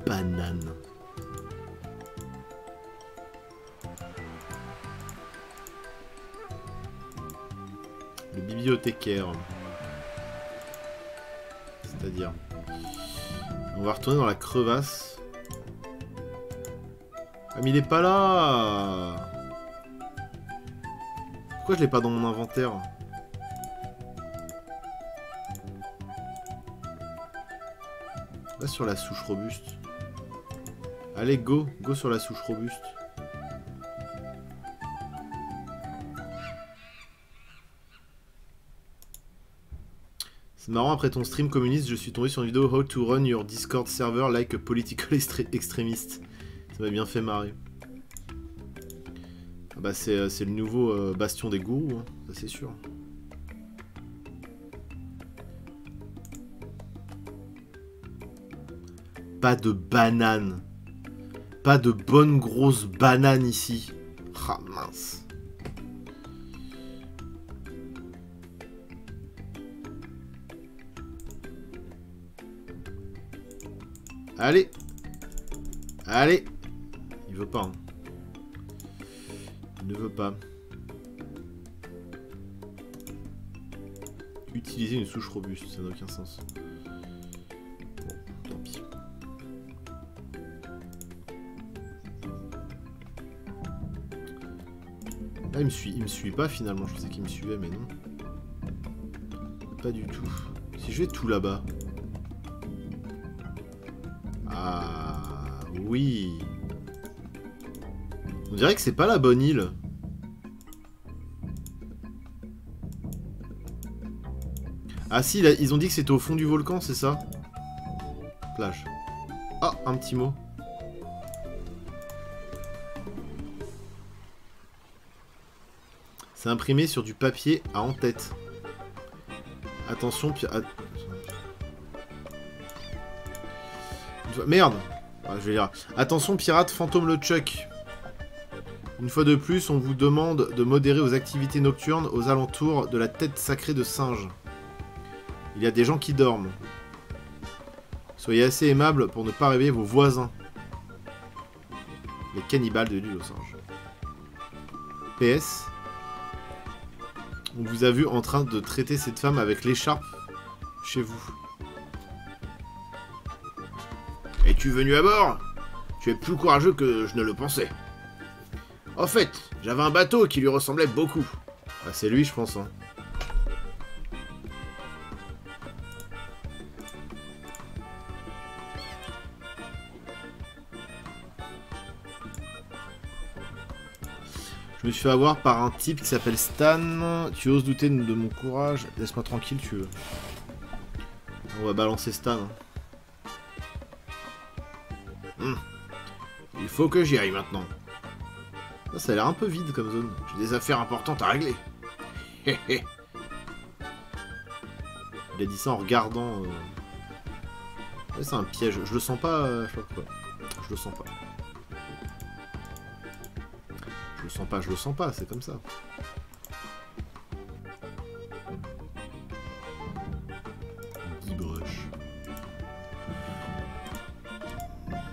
Banane. bibliothécaire. C'est-à-dire... On va retourner dans la crevasse. Ah mais il est pas là. Pourquoi je l'ai pas dans mon inventaire? Va sur la souche robuste. Allez, go sur la souche robuste. C'est marrant, après ton stream communiste, je suis tombé sur une vidéo How to run your Discord server like a political extremist. Ça m'a bien fait marrer. Ah bah c'est le nouveau bastion des gourous, hein, ça c'est sûr. Pas de banane. Pas de bonne grosse banane ici. Ah mince. Allez. Allez. Il veut pas. Hein. Il ne veut pas. Utiliser une souche robuste, ça n'a aucun sens. Bon, tant pis. Là, il me suit pas finalement. Je pensais qu'il me suivait, mais non. Pas du tout. Si je vais tout là-bas. Ah oui. On dirait que c'est pas la bonne île. Ah si, là, ils ont dit que c'était au fond du volcan, c'est ça? Plage. Ah, un petit mot. C'est imprimé sur du papier à en-tête. Attention, merde. Ah, je vais lire. Attention, pirate fantôme le Chuck. Une fois de plus, on vous demande de modérer vos activités nocturnes aux alentours de la tête sacrée de singe. Il y a des gens qui dorment. Soyez assez aimable pour ne pas réveiller vos voisins. Les cannibales de l'île aux singes. PS. On vous a vu en train de traiter cette femme avec l'écharpe chez vous. Es-tu venu à bord? Tu es plus courageux que je ne le pensais. En fait, j'avais un bateau qui lui ressemblait beaucoup. Ah, c'est lui, je pense. Hein. Je me suis fait avoir par un type qui s'appelle Stan. Tu oses douter de mon courage? Laisse-moi tranquille, tu veux. On va balancer Stan. Il faut que j'y aille maintenant. Ça a l'air un peu vide comme zone. J'ai des affaires importantes à régler. Il a dit ça en regardant. Ouais, c'est un piège. Je le sens pas. Je sais pas pourquoi. Je le sens pas. Je le sens pas, c'est comme ça. Guybrush.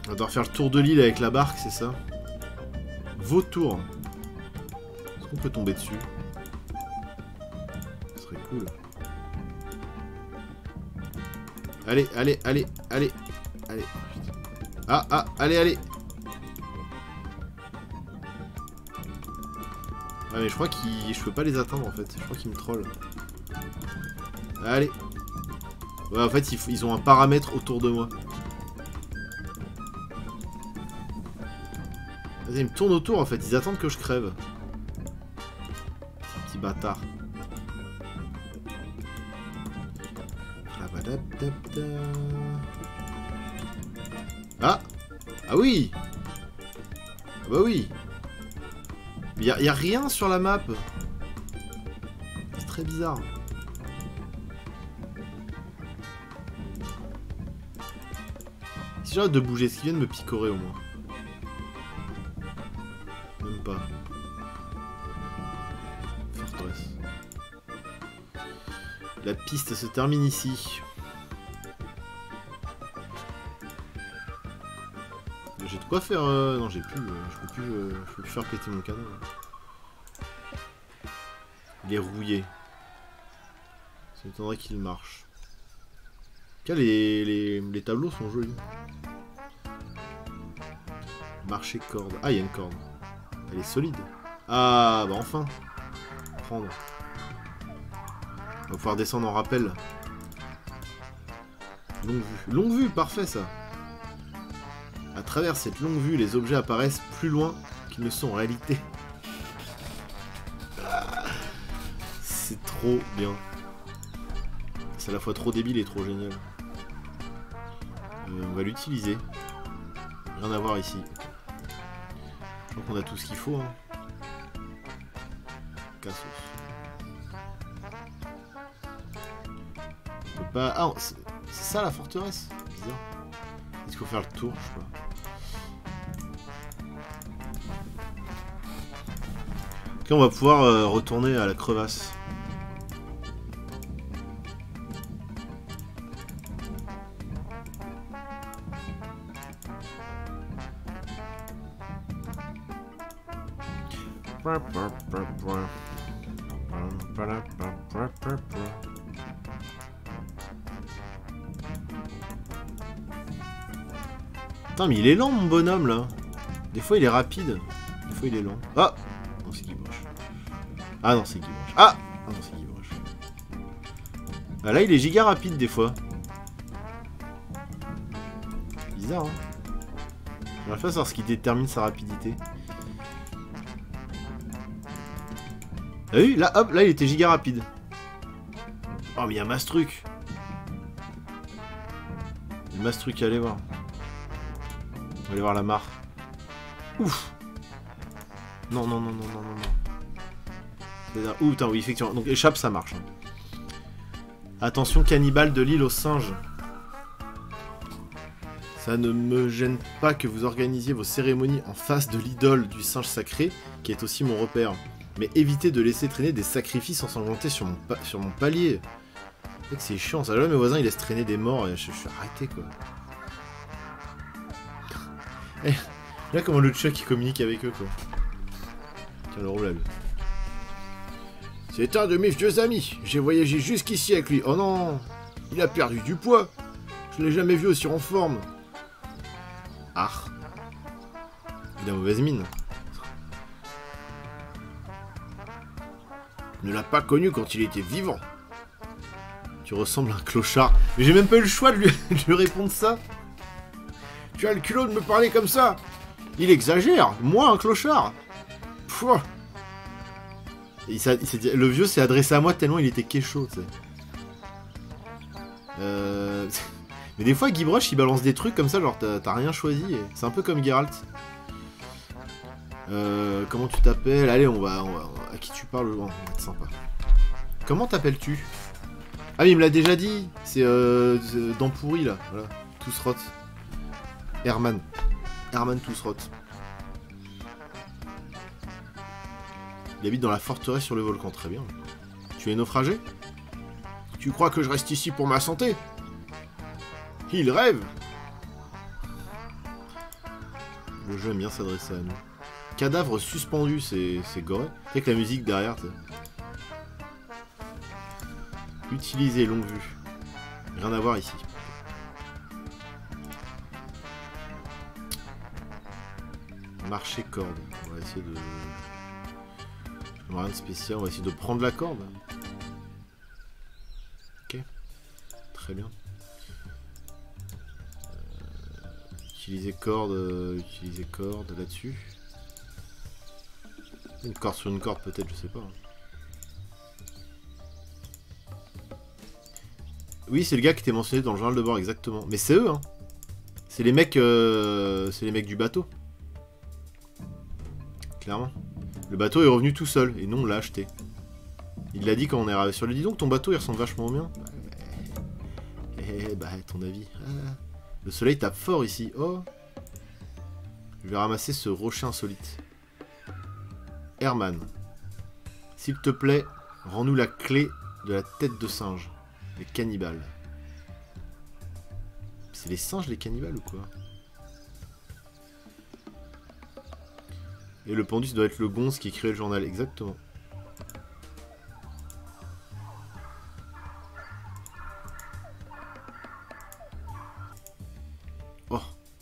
On va devoir faire le tour de l'île avec la barque, c'est ça? Vautour. Est-ce qu'on peut tomber dessus? Ce serait cool. Allez, allez, allez, allez. Allez. Ah, allez, allez. Ah mais je crois je peux pas les atteindre en fait. Je crois qu'ils me trollent. Allez. Ouais, en fait, ils ont un paramètre autour de moi. Vas-y, ils me tournent autour en fait. Ils attendent que je crève. Ces petits bâtards. Ah! Ah oui! Ah bah oui! Y a rien sur la map. C'est très bizarre. Si j'arrête de bouger, est-ce qu'ils viennent me picorer au moins? Même pas. Forteresse. La piste se termine ici. J'ai de quoi faire... Non, j'ai plus... je peux plus faire péter mon canon. Là. Il est rouillé. Ça m'étonnerait qu'il marche. Les tableaux sont jolis. Marcher corde. Ah, il y a une corde. Elle est solide. Ah, bah enfin. Prendre. On va pouvoir descendre en rappel. Longue vue. Longue vue, parfait ça. À travers cette longue vue, les objets apparaissent plus loin qu'ils ne sont en réalité. C'est trop bien. C'est à la fois trop débile et trop génial. On va l'utiliser. Rien à voir ici. Je crois qu'on a tout ce qu'il faut. Hein. Cassos. On peut pas... Ah, c'est ça la forteresse? Bizarre. Est-ce qu'il faut faire le tour? Je sais pas. Ok, on va pouvoir retourner à la crevasse. Putain, mais il est lent mon bonhomme là. Des fois il est rapide, des fois il est lent. Ah non, c'est Guybrush. Ah non, c'est Guybrush. Ah non, c'est Guybrush. Ah là il est giga rapide des fois. Bizarre hein. J'aimerais pas savoir ce qui détermine sa rapidité. T'as vu? Là, hop, là il était giga rapide. Oh mais il y a un Mastruc. Le Mastruc, allez voir. On va aller voir la mare. Ouf. Non, non, non, non, non, non, non. Ouh, putain, oui, effectivement. Donc échappe, ça marche. Attention, cannibale de l'île aux singes. Ça ne me gêne pas que vous organisiez vos cérémonies en face de l'idole du singe sacré, qui est aussi mon repère. Mais évitez de laisser traîner des sacrifices ensanglantés sur mon palier. C'est chiant, ça. Là, mes voisins, ils laissent traîner des morts et je suis arrêté, quoi. Eh, là, comment le chat qui communique avec eux, quoi. Tiens, le roulable. C'est un de mes vieux amis. J'ai voyagé jusqu'ici avec lui. Oh non, il a perdu du poids. Je l'ai jamais vu aussi en forme. Ah. Il a mauvaise mine. Ne l'a pas connu quand il était vivant. Tu ressembles à un clochard. Mais j'ai même pas eu le choix de lui répondre ça. Tu as le culot de me parler comme ça. Il exagère. Moi, un clochard. Pouah. Le vieux s'est adressé à moi tellement il était kécho, tu sais. Mais des fois, Guybrush, il balance des trucs comme ça, genre t'as rien choisi. C'est un peu comme Geralt. Comment tu t'appelles? Allez, on va... À qui tu parles? On va être sympa. Comment t'appelles-tu? Ah mais il me l'a déjà dit. C'est Dents pourries, là. Voilà. Tousrot. Herman. Herman Tousrot. Il habite dans la forteresse sur le volcan. Très bien. Tu es naufragé? Tu crois que je reste ici pour ma santé? Il rêve. Le jeu aime bien s'adresser à nous. Cadavre suspendu, c'est goré. Avec la musique derrière, t'sais. Utiliser longue vue. Rien à voir ici. Marcher corde. On va essayer de... Rien de spécial, on va essayer de prendre la corde. Ok. Très bien. Utiliser corde là-dessus. Une corde sur une corde peut-être, je sais pas. Oui, c'est le gars qui était mentionné dans le journal de bord, exactement. Mais c'est eux, hein. C'est les mecs du bateau. Clairement. Le bateau est revenu tout seul, et nous on l'a acheté. Il l'a dit quand on est arrivé sur le... Dis donc, ton bateau il ressemble vachement au mien. Bah, ton avis. Ah. Le soleil tape fort ici. Oh. Je vais ramasser ce rocher insolite. Herman. S'il te plaît, rends-nous la clé de la tête de singe. Les cannibales. C'est les singes les cannibales ou quoi? Et le pendu, ça doit être le gonze qui écrit le journal, exactement.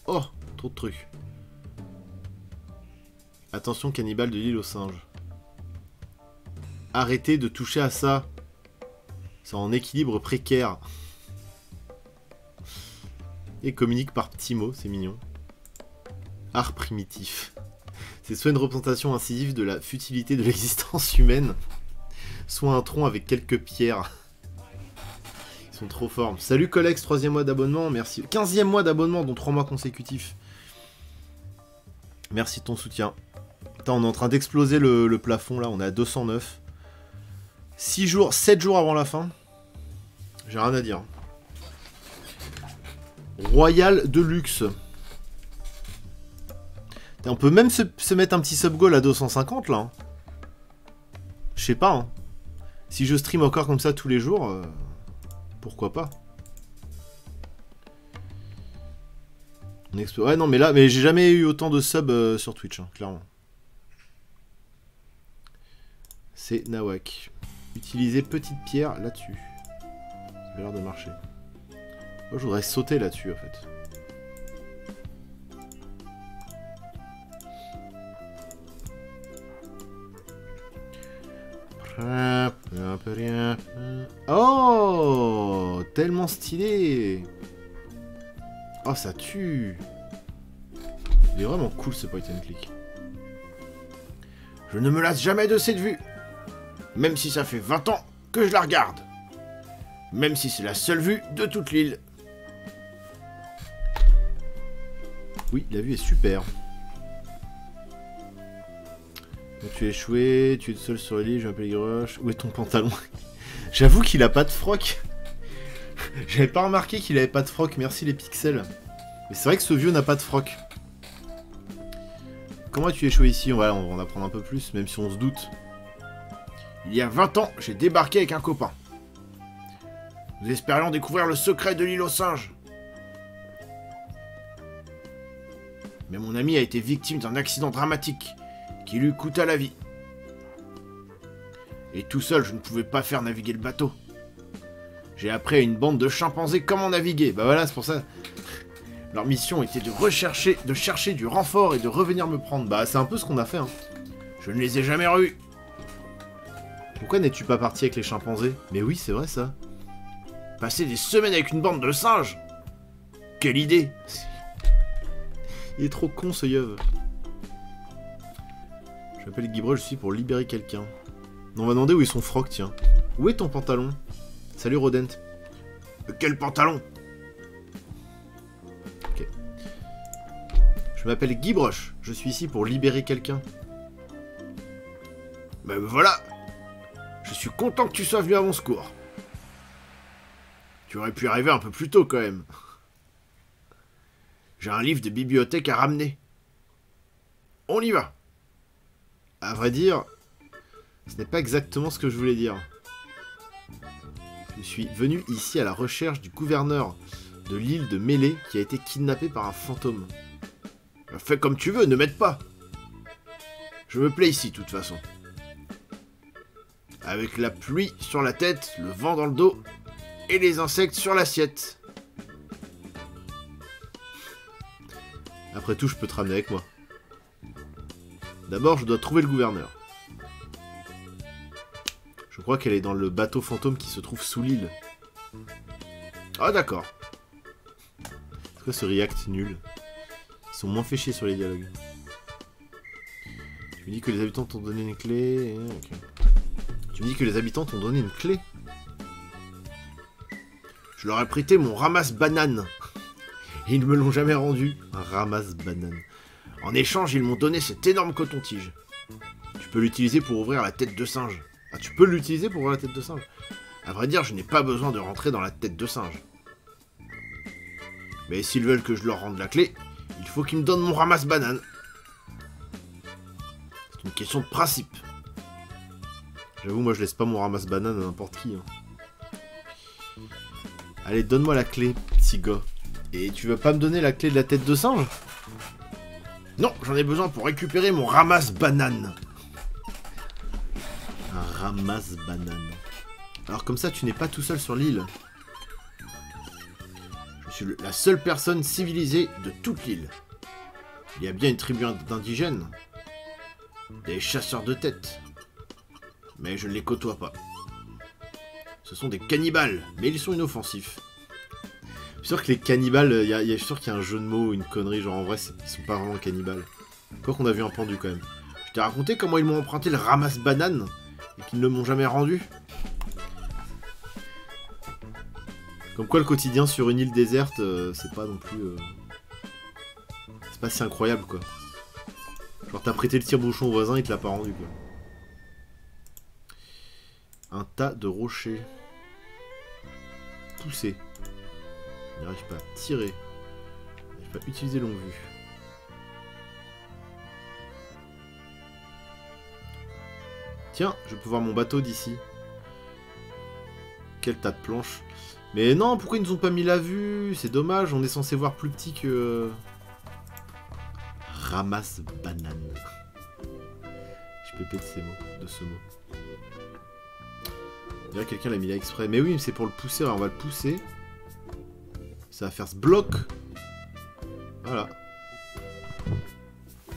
Oh, trop de trucs. Attention, cannibale de l'île aux singes. Arrêtez de toucher à ça. C'est en équilibre précaire. Et communique par petits mots, c'est mignon. Art primitif. C'est soit une représentation incisive de la futilité de l'existence humaine, soit un tronc avec quelques pierres. Ils sont trop forts. Salut Colex, 3e mois d'abonnement, merci. 15e mois d'abonnement, dont 3 mois consécutifs. Merci de ton soutien. Putain, on est en train d'exploser le plafond là, on est à 209. 6 jours, 7 jours avant la fin. J'ai rien à dire. Royal de luxe. On peut même se mettre un petit sub-goal à 250 là. Je sais pas. Hein. Si je stream encore comme ça tous les jours, pourquoi pas. Ouais non mais là, mais j'ai jamais eu autant de subs sur Twitch, hein, clairement. C'est Nawak. Utiliser petite pierre là-dessus. Ça a l'air de marcher. Moi je voudrais sauter là-dessus en fait. Oh, tellement stylé. Oh, ça tue. Il est vraiment cool ce point and click. Je ne me lasse jamais de cette vue. Même si ça fait 20 ans que je la regarde. Même si c'est la seule vue de toute l'île. Oui, la vue est super. Tu es échoué, tu es seul sur l'île, je m'appelle Groche. Où est ton pantalon? J'avoue qu'il a pas de froc. J'avais pas remarqué qu'il avait pas de froc, merci les pixels. Mais c'est vrai que ce vieux n'a pas de froc. Comment as-tu échoué ici? On va en apprendre un peu plus, même si on se doute. Il y a 20 ans, j'ai débarqué avec un copain. Nous espérions découvrir le secret de l'île aux singes. Mais mon ami a été victime d'un accident dramatique qui lui coûta la vie. Et tout seul, je ne pouvais pas faire naviguer le bateau. J'ai appris à une bande de chimpanzés comment naviguer. Bah voilà, c'est pour ça. Leur mission était de chercher du renfort et de revenir me prendre. Bah c'est un peu ce qu'on a fait. Hein. Je ne les ai jamais revus. Pourquoi n'es-tu pas parti avec les chimpanzés? Mais oui, c'est vrai ça. Passer des semaines avec une bande de singes. Quelle idée. Il est trop con ce yeuve. Je m'appelle Guibre, je suis pour libérer quelqu'un. On va demander où est son froc, tiens. Où est ton pantalon? Salut Rodent. Quel pantalon? Ok. Je m'appelle Guybrush, je suis ici pour libérer quelqu'un. Ben voilà. Je suis content que tu sois venu à mon secours. Tu aurais pu arriver un peu plus tôt quand même. J'ai un livre de bibliothèque à ramener. On y va. À vrai dire, ce n'est pas exactement ce que je voulais dire. Je suis venu ici à la recherche du gouverneur de l'île de Mêlée qui a été kidnappé par un fantôme. Fais comme tu veux, ne m'aide pas. Je me plais ici, de toute façon. Avec la pluie sur la tête, le vent dans le dos et les insectes sur l'assiette. Après tout, je peux te ramener avec moi. D'abord, je dois trouver le gouverneur. Je crois qu'elle est dans le bateau fantôme qui se trouve sous l'île. Ah d'accord. C'est quoi ce react nul? Ils sont moins fait chier sur les dialogues. Tu me dis que les habitants t'ont donné une clé... Okay. Tu me dis que les habitants t'ont donné une clé? Je leur ai prêté mon ramasse-banane. Et ils me l'ont jamais rendu. Un ramasse-banane. En échange, ils m'ont donné cet énorme coton-tige. Tu peux l'utiliser pour ouvrir la tête de singe. Ah, tu peux l'utiliser pour ouvrir la tête de singe? À vrai dire, je n'ai pas besoin de rentrer dans la tête de singe. Mais s'ils veulent que je leur rende la clé, il faut qu'ils me donnent mon ramasse-banane. C'est une question de principe. J'avoue, moi je laisse pas mon ramasse-banane à n'importe qui. Hein. Allez, donne-moi la clé, petit gars. Et tu veux pas me donner la clé de la tête de singe? Non, j'en ai besoin pour récupérer mon ramasse-banane. Un ramasse-banane. Alors comme ça, tu n'es pas tout seul sur l'île. Je Je suis la seule personne civilisée de toute l'île. Il y a bien une tribu d'indigènes. Des chasseurs de têtes. Mais je ne les côtoie pas. Ce sont des cannibales, mais ils sont inoffensifs. Je suis sûr que les cannibales, je suis sûr qu'il y a un jeu de mots, une connerie, genre en vrai, ils sont pas vraiment cannibales. Quoi qu'on a vu un pendu quand même. Je t'ai raconté comment ils m'ont emprunté le ramasse-banane et qu'ils ne m'ont jamais rendu. Comme quoi le quotidien sur une île déserte, c'est pas non plus... C'est pas si incroyable quoi. Genre t'as prêté le tire-bouchon au voisin, il te l'a pas rendu quoi. Un tas de rochers. Pousser. Il n'y arrive pas. Tirer. Il n'arrive pas à utiliser longue vue. Tiens, je peux voir mon bateau d'ici. Quel tas de planches. Mais non, pourquoi ils nous ont pas mis la vue? C'est dommage, on est censé voir plus petit que... Ramasse banane. Je peux péter de ce mot. Là, quelqu'un l'a mis là exprès. Mais oui, mais c'est pour le pousser, alors on va le pousser. Ça va faire ce bloc. Voilà.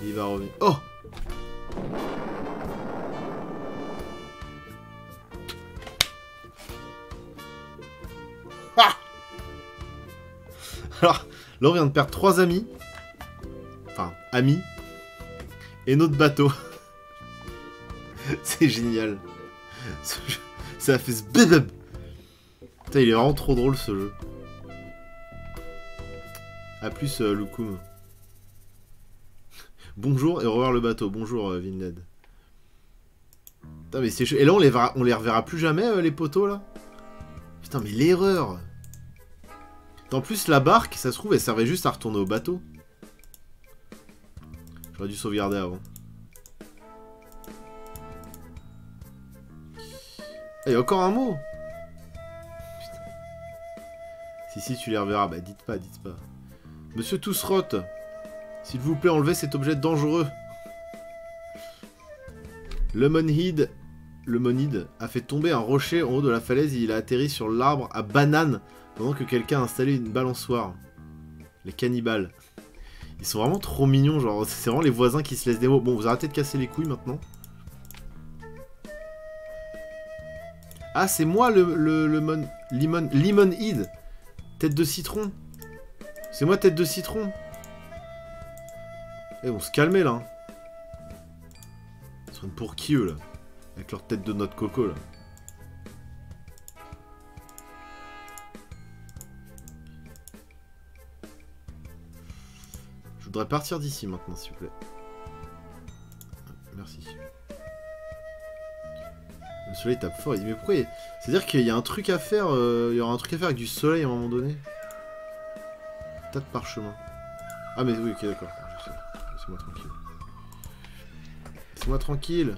Et il va revenir. Oh! Ah! Alors, là on vient de perdre 3 amis. Enfin, amis. Et notre bateau. C'est génial. Ça a fait ce bébé. Putain, il est vraiment trop drôle ce jeu. A plus, Loukoum. Bonjour et au revoir le bateau. Bonjour, Vinled. Putain, mais c'est chaud. Et là, on les reverra plus jamais, les poteaux, là. Putain, mais l'erreur. En plus, la barque, ça se trouve, elle servait juste à retourner au bateau. J'aurais dû sauvegarder avant. Il y a encore un mot. Putain. Si, tu les reverras. Bah, dites pas. Monsieur Tousroth, s'il vous plaît, enlevez cet objet dangereux. Le Monide a fait tomber un rocher en haut de la falaise et il a atterri sur l'arbre à banane pendant que quelqu'un a installé une balançoire. Les cannibales. Ils sont vraiment trop mignons, genre, c'est vraiment les voisins qui se laissent des mots. Bon, vous arrêtez de casser les couilles maintenant. Ah, c'est moi Limonide. Tête de citron. C'est moi, tête de citron. Eh, on se calmer là. Ils sont pour qui eux là? Avec leur tête de noix de coco là. Je voudrais partir d'ici maintenant, s'il vous plaît. Merci. Le soleil tape fort, il dit mais pourquoi c'est-à-dire qu'il y a un truc à faire, il y aura un truc à faire avec du soleil à un moment donné. Tas de parchemin. Ah mais oui, ok d'accord. Laissez-moi tranquille. Laissez-moi tranquille.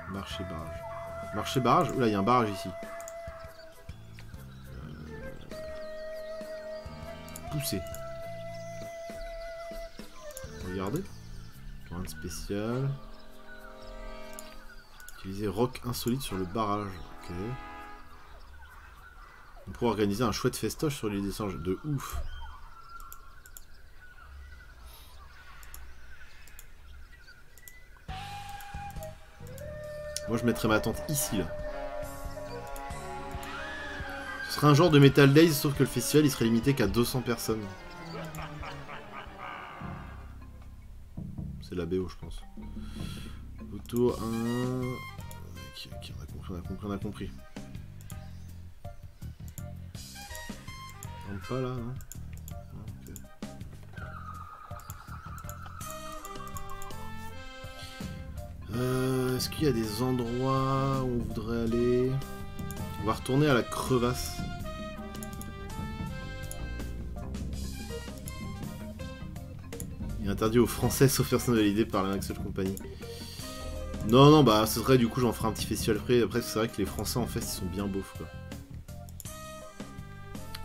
Marché barrage. Marché barrage. Oula, il y a un barrage ici. Pousser. Regardez. Rien de spécial. Utiliser roc insolite sur le barrage. Ok. On pourra organiser un chouette festoche sur l'île des singes. De ouf. Moi je mettrais ma tente ici là. Ce serait un genre de Metal Days sauf que le festival il serait limité qu'à 200 personnes. C'est la BO je pense. Autour 1... Ok, on a compris. On pas là, non? Est-ce qu'il y a des endroits où on voudrait aller? On va retourner à la crevasse. Il est interdit aux Français sauf personne validé par la Maxwell Company. Non, bah ce serait du coup j'en ferai un petit festival après. Après c'est vrai que les Français en fait ils sont bien beaufs quoi.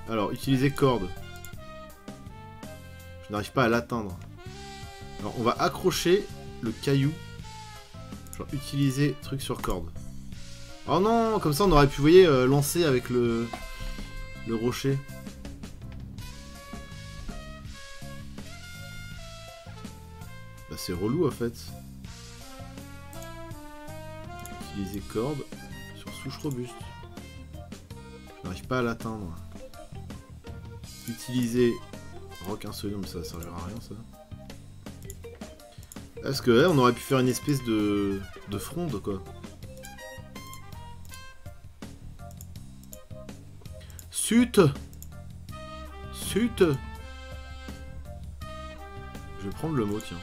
Alors, utiliser corde. Je n'arrive pas à l'atteindre. Alors on va accrocher le caillou. Genre utiliser truc sur corde. Oh non, comme ça on aurait pu, vous voyez, lancer avec le rocher. Bah c'est relou en fait. Utiliser corde sur souche robuste. Je n'arrive pas à l'atteindre. Utiliser roc insolite, mais ça ne servira à rien ça. Parce que là on aurait pu faire une espèce de fronde quoi. Sut. Je vais prendre le mot, tiens.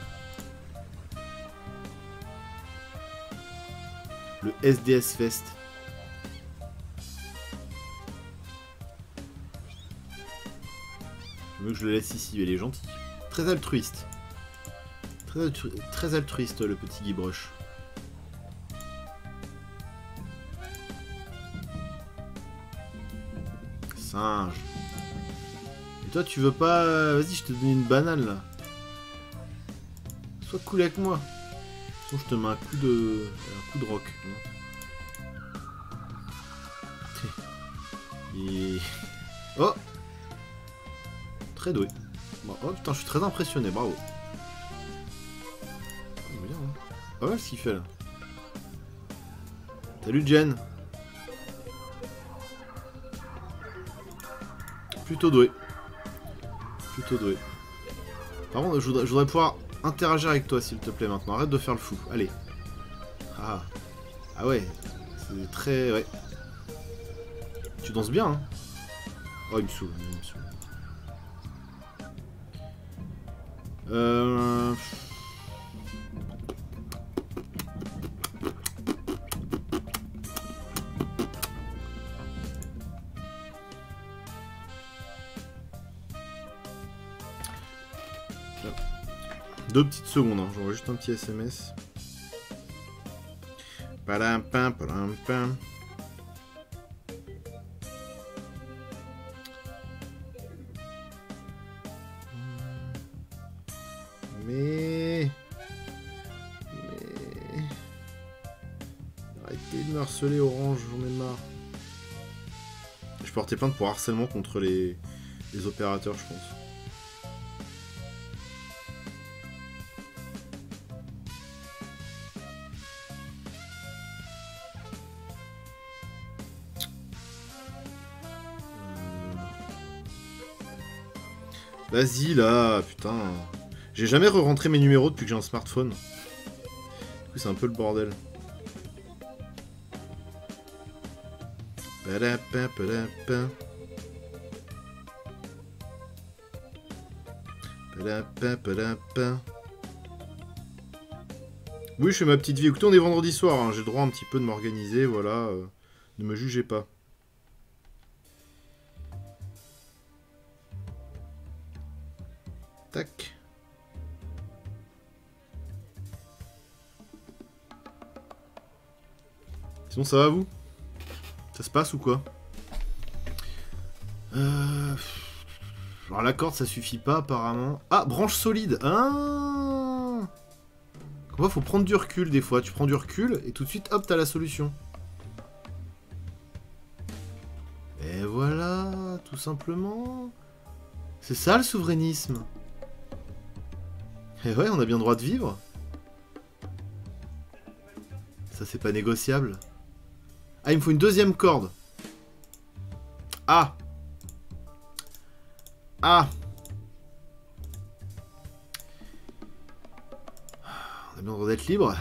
Le SDS Fest. Je veux que je le laisse ici, il est gentil. Très altruiste. Très altruiste, le petit Guybrush. Singe. Et toi, tu veux pas... Vas-y, je te donne une banane, là. Sois cool avec moi. Sinon, je te mets un coup de roc. Et... Oh! Très doué. Bon, oh putain, je suis très impressionné, bravo. Bien, hein. Pas mal ce qu'il fait là. Salut Jen. Plutôt doué. Plutôt doué. Par contre, je voudrais pouvoir interagir avec toi s'il te plaît maintenant. Arrête de faire le fou. Allez. Ah. Ah ouais. C'est très... Ouais. Tu danses bien, hein. Oh, il me saoule. Il me saoule. Deux petites secondes, hein. J'envoie juste un petit SMS. Palampam, palampam. Mais... Arrêtez de me harceler, Orange, j'en ai marre. Je portais plainte pour harcèlement contre les opérateurs, je pense. Vas-y là, putain. J'ai jamais re-rentré mes numéros depuis que j'ai un smartphone. Du coup, c'est un peu le bordel. Oui, je fais ma petite vie. Écoutez, on est vendredi soir, hein. J'ai le droit un petit peu de m'organiser, voilà. Ne me jugez pas. Tac. Sinon ça va vous? Ça se passe ou quoi? Alors la corde ça suffit pas apparemment. Ah, branche solide. Ah. Comment faut prendre du recul des fois. Tu prends du recul et tout de suite hop t'as la solution. Et voilà, tout simplement. C'est ça le souverainisme. Et ouais, on a bien le droit de vivre. Ça, c'est pas négociable. Ah, il me faut une deuxième corde. Ah. Ah. On a bien le droit d'être libre.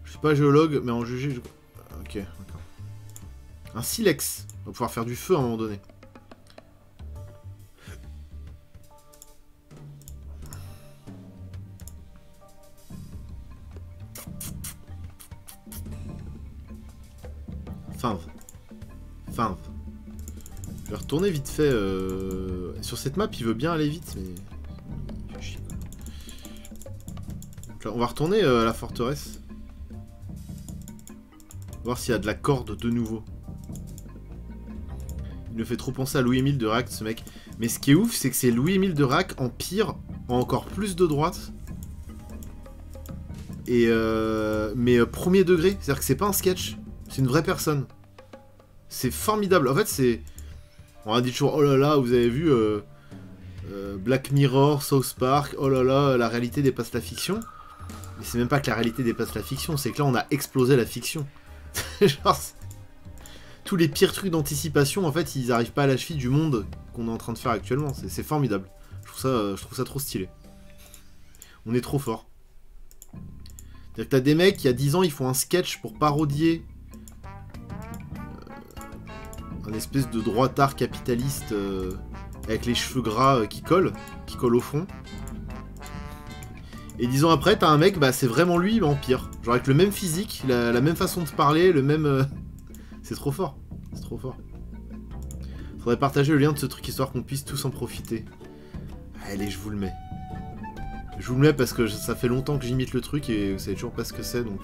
Je suis pas géologue, mais en juger... Ok, d'accord. Un silex. On va pouvoir faire du feu à un moment donné. Fin. Je vais retourner vite fait. Sur cette map, il veut bien aller vite, mais... Il fait chier, quoi. Donc là, on va retourner à la forteresse. Voir s'il y a de la corde de nouveau. Il me fait trop penser à Louis-Émile de Rack, ce mec. Mais ce qui est ouf, c'est que c'est Louis-Émile de Rack en pire, en encore plus de droite. Et mais premier degré, c'est-à-dire que c'est pas un sketch, c'est une vraie personne. C'est formidable. En fait, c'est... On a dit toujours, oh là là, vous avez vu Black Mirror, South Park, oh là là, la réalité dépasse la fiction. Mais c'est même pas que la réalité dépasse la fiction, c'est que là, on a explosé la fiction. Genre, tous les pires trucs d'anticipation, en fait, ils arrivent pas à la cheville du monde qu'on est en train de faire actuellement. C'est formidable. Je trouve ça trop stylé. On est trop fort. C'est-à-dire que t'as des mecs, il y a 10 ans, ils font un sketch pour parodier un espèce de droitard capitaliste avec les cheveux gras qui collent au front. Et 10 ans après, t'as un mec, bah c'est vraiment lui, mais en pire. Genre avec le même physique, la même façon de parler, le même... C'est trop fort. C'est trop fort. Faudrait partager le lien de ce truc histoire qu'on puisse tous en profiter. Allez, je vous le mets. Je vous le mets parce que ça fait longtemps que j'imite le truc et vous savez toujours pas ce que c'est, donc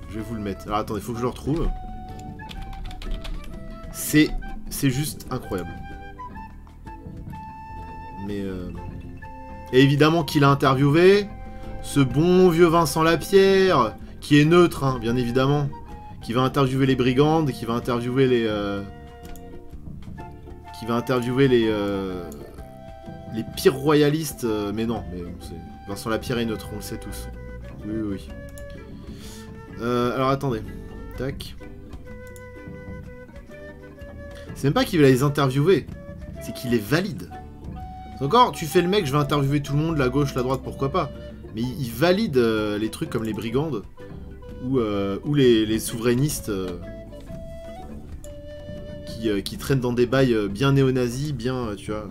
je vais vous le mettre. Alors attendez, faut que je le retrouve. C'est juste incroyable. Mais et évidemment qu'il a interviewé ce bon vieux Vincent Lapierre, qui est neutre, hein, bien évidemment, qui va interviewer les brigandes, qui va interviewer les pires royalistes, mais non, mais Vincent Lapierre est neutre, on le sait tous. Oui, oui, oui. Alors attendez. Tac. C'est même pas qu'il va les interviewer, c'est qu'il les valide. Encore, tu fais le mec, je vais interviewer tout le monde, la gauche, la droite, pourquoi pas. Mais il valide les trucs comme les brigandes, ou les souverainistes qui traînent dans des bails bien néo-nazis, bien, tu vois...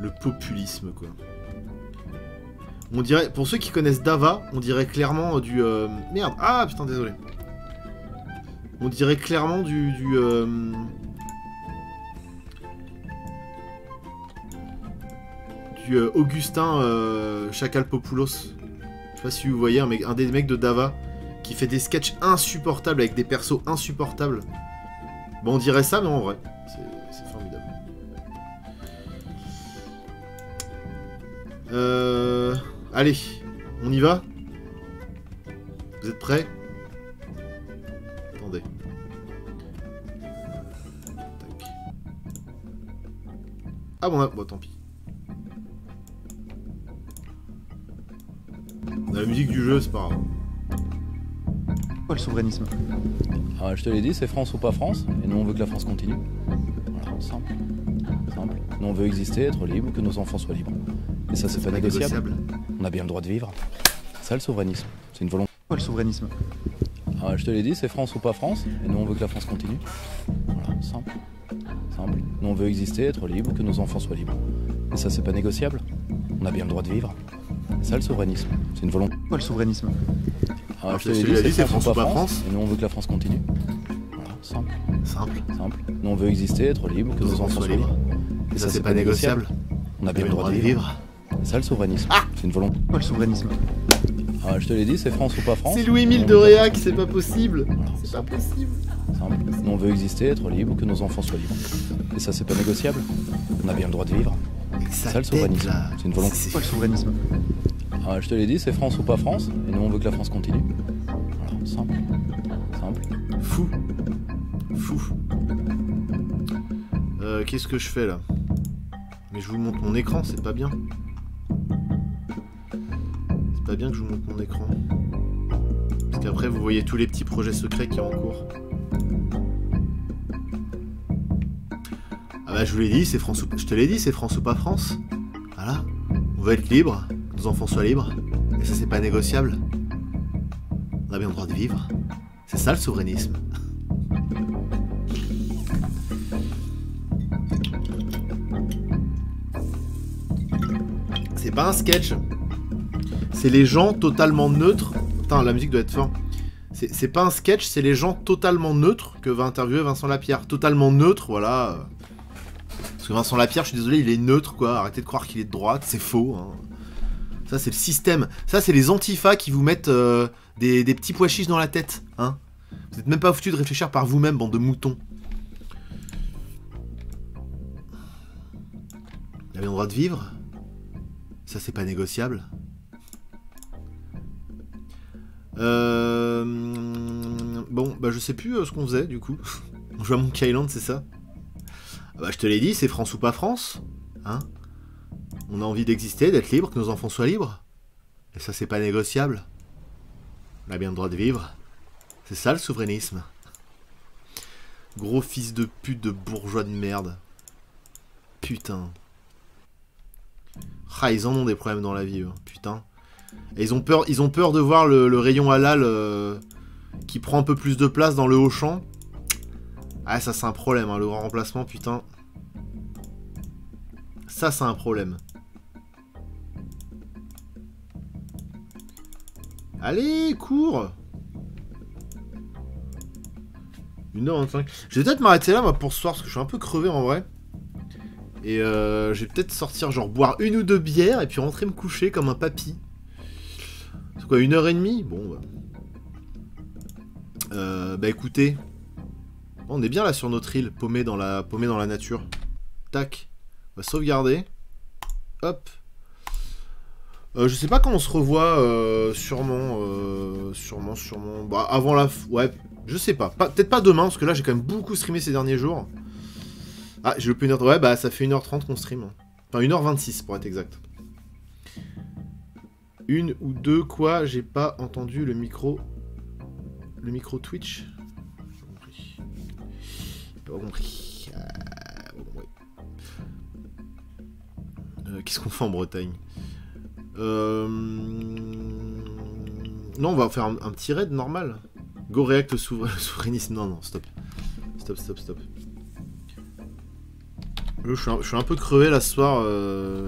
Le populisme, quoi. On dirait, pour ceux qui connaissent Dava, on dirait clairement du... Merde, ah putain, désolé. On dirait clairement du Augustin Chakalpopoulos. Je sais pas si vous voyez, un des mecs de Dava qui fait des sketchs insupportables avec des persos insupportables. Bon, on dirait ça, mais en vrai, c'est formidable. Allez, on y va? Vous êtes prêts? Attendez. Tac. Ah bon, bon, tant pis. On a la musique du jeu, c'est pas grave. Quoi le souverainisme? Ah, je te l'ai dit, c'est France ou pas France, et nous on veut que la France continue. Voilà, simple. Simple. Nous on veut exister, être libre, que nos enfants soient libres. Et ça, c'est pas négociable. On a bien le droit de vivre. C'est ça le souverainisme. C'est une volonté. Quoi le souverainisme? Ah, je te l'ai dit, c'est France ou pas France, et nous on veut que la France continue. Voilà, simple. Simple. Nous on veut exister, être libre, que nos enfants soient libres. Et ça, c'est pas négociable. On a bien le droit de vivre. C'est ça le souverainisme. C'est une volonté. Quoi le souverainisme? Ah, je te l'ai dit, c'est France ou pas France, et nous on veut que la France continue. Voilà, simple. Simple. Simple. Nous on veut exister, être libre, que nos enfants soient libres. Et ça, c'est pas négociable. On a bien le droit de vivre. C'est ça le souverainisme. Ah, c'est une volonté. Quoi le souverainisme? Ah, je te l'ai dit, c'est France ou pas France. C'est Louis-Émile de Réac, c'est pas possible. Voilà, c'est pas possible. Simple. Nous on veut exister, être libre, que nos enfants soient libres. Et ça, c'est pas négociable. On a bien le droit de vivre. C'est ça le souverainisme. C'est une volonté. Quoi le souverainisme? Ah, je te l'ai dit, c'est France ou pas France, et nous on veut que la France continue. Voilà, simple. Simple. Fou. Fou. Qu'est-ce que je fais là? Mais je vous montre mon écran, c'est pas bien. C'est pas bien que je vous montre mon écran. Parce qu'après vous voyez tous les petits projets secrets qui sont en cours. Ah bah je vous l'ai dit, c'est France ou... Je te l'ai dit, c'est France ou pas France. Voilà. On veut être libre, que nos enfants soient libres. Et ça c'est pas négociable. On a bien le droit de vivre. C'est ça le souverainisme. C'est pas un sketch. C'est les gens totalement neutres. Putain, la musique doit être forte. C'est pas un sketch, c'est les gens totalement neutres que va interviewer Vincent Lapierre. Totalement neutre, voilà. Parce que Vincent Lapierre, je suis désolé, il est neutre, quoi. Arrêtez de croire qu'il est de droite, c'est faux. Hein. Ça, c'est le système. Ça, c'est les antifas qui vous mettent des petits pois chiches dans la tête, hein. Vous êtes même pas foutus de réfléchir par vous-même, bande de moutons. Vous avez le droit de vivre. Ça, c'est pas négociable. Bon, bah je sais plus ce qu'on faisait, du coup. On joue à Monkey Island, c'est ça? Bah je te l'ai dit, c'est France ou pas France, hein. On a envie d'exister, d'être libre, que nos enfants soient libres. Et ça, c'est pas négociable. On a bien le droit de vivre. C'est ça, le souverainisme. Gros fils de pute de bourgeois de merde. Putain. Ah, ils en ont des problèmes dans la vie, putain. Et ils ont peur de voir le rayon halal qui prend un peu plus de place dans le Auchan. Ah, ça c'est un problème, hein, le grand remplacement, putain. Ça c'est un problème. Allez, cours. 1h25. Je vais peut-être m'arrêter là, moi, pour ce soir, parce que je suis un peu crevé, en vrai. Et je vais peut-être sortir, genre, boire 1 ou 2 bières, et puis rentrer me coucher comme un papy. C'est quoi, 1h30? Bon, bah écoutez. On est bien, là, sur notre île, paumé dans la nature. Tac. On va sauvegarder. Hop. Je sais pas quand on se revoit, sûrement. Bah, avant la... Ouais, je sais pas. Peut-être pas demain, parce que là, j'ai quand même beaucoup streamé ces derniers jours. Ah, j'ai loupé 1h... Ouais, bah, ça fait 1h30 qu'on stream. Enfin, 1h26, pour être exact. 1 ou 2, quoi? J'ai pas entendu le micro... Le micro Twitch. Pas compris. Ouais. Qu'est-ce qu'on fait en Bretagne? Non, on va faire un petit raid normal. Go React souverainisme. Non, stop. Stop. Je suis un peu crevé là ce soir.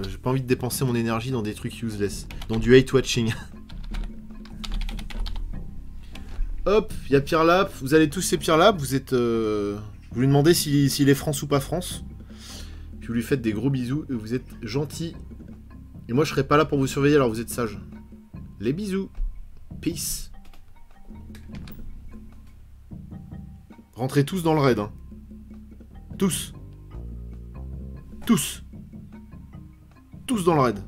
J'ai pas envie de dépenser mon énergie dans des trucs useless. Dans du hate watching. Hop, il y a Pierre Lap. Vous allez tous ces Pierre Lap. Vous êtes... Vous lui demandez s'il est France ou pas France. Puis vous lui faites des gros bisous. Vous êtes gentil. Et moi, je serai pas là pour vous surveiller, alors vous êtes sages. Les bisous. Peace. Rentrez tous dans le raid, hein. Tous. Tous dans le raid.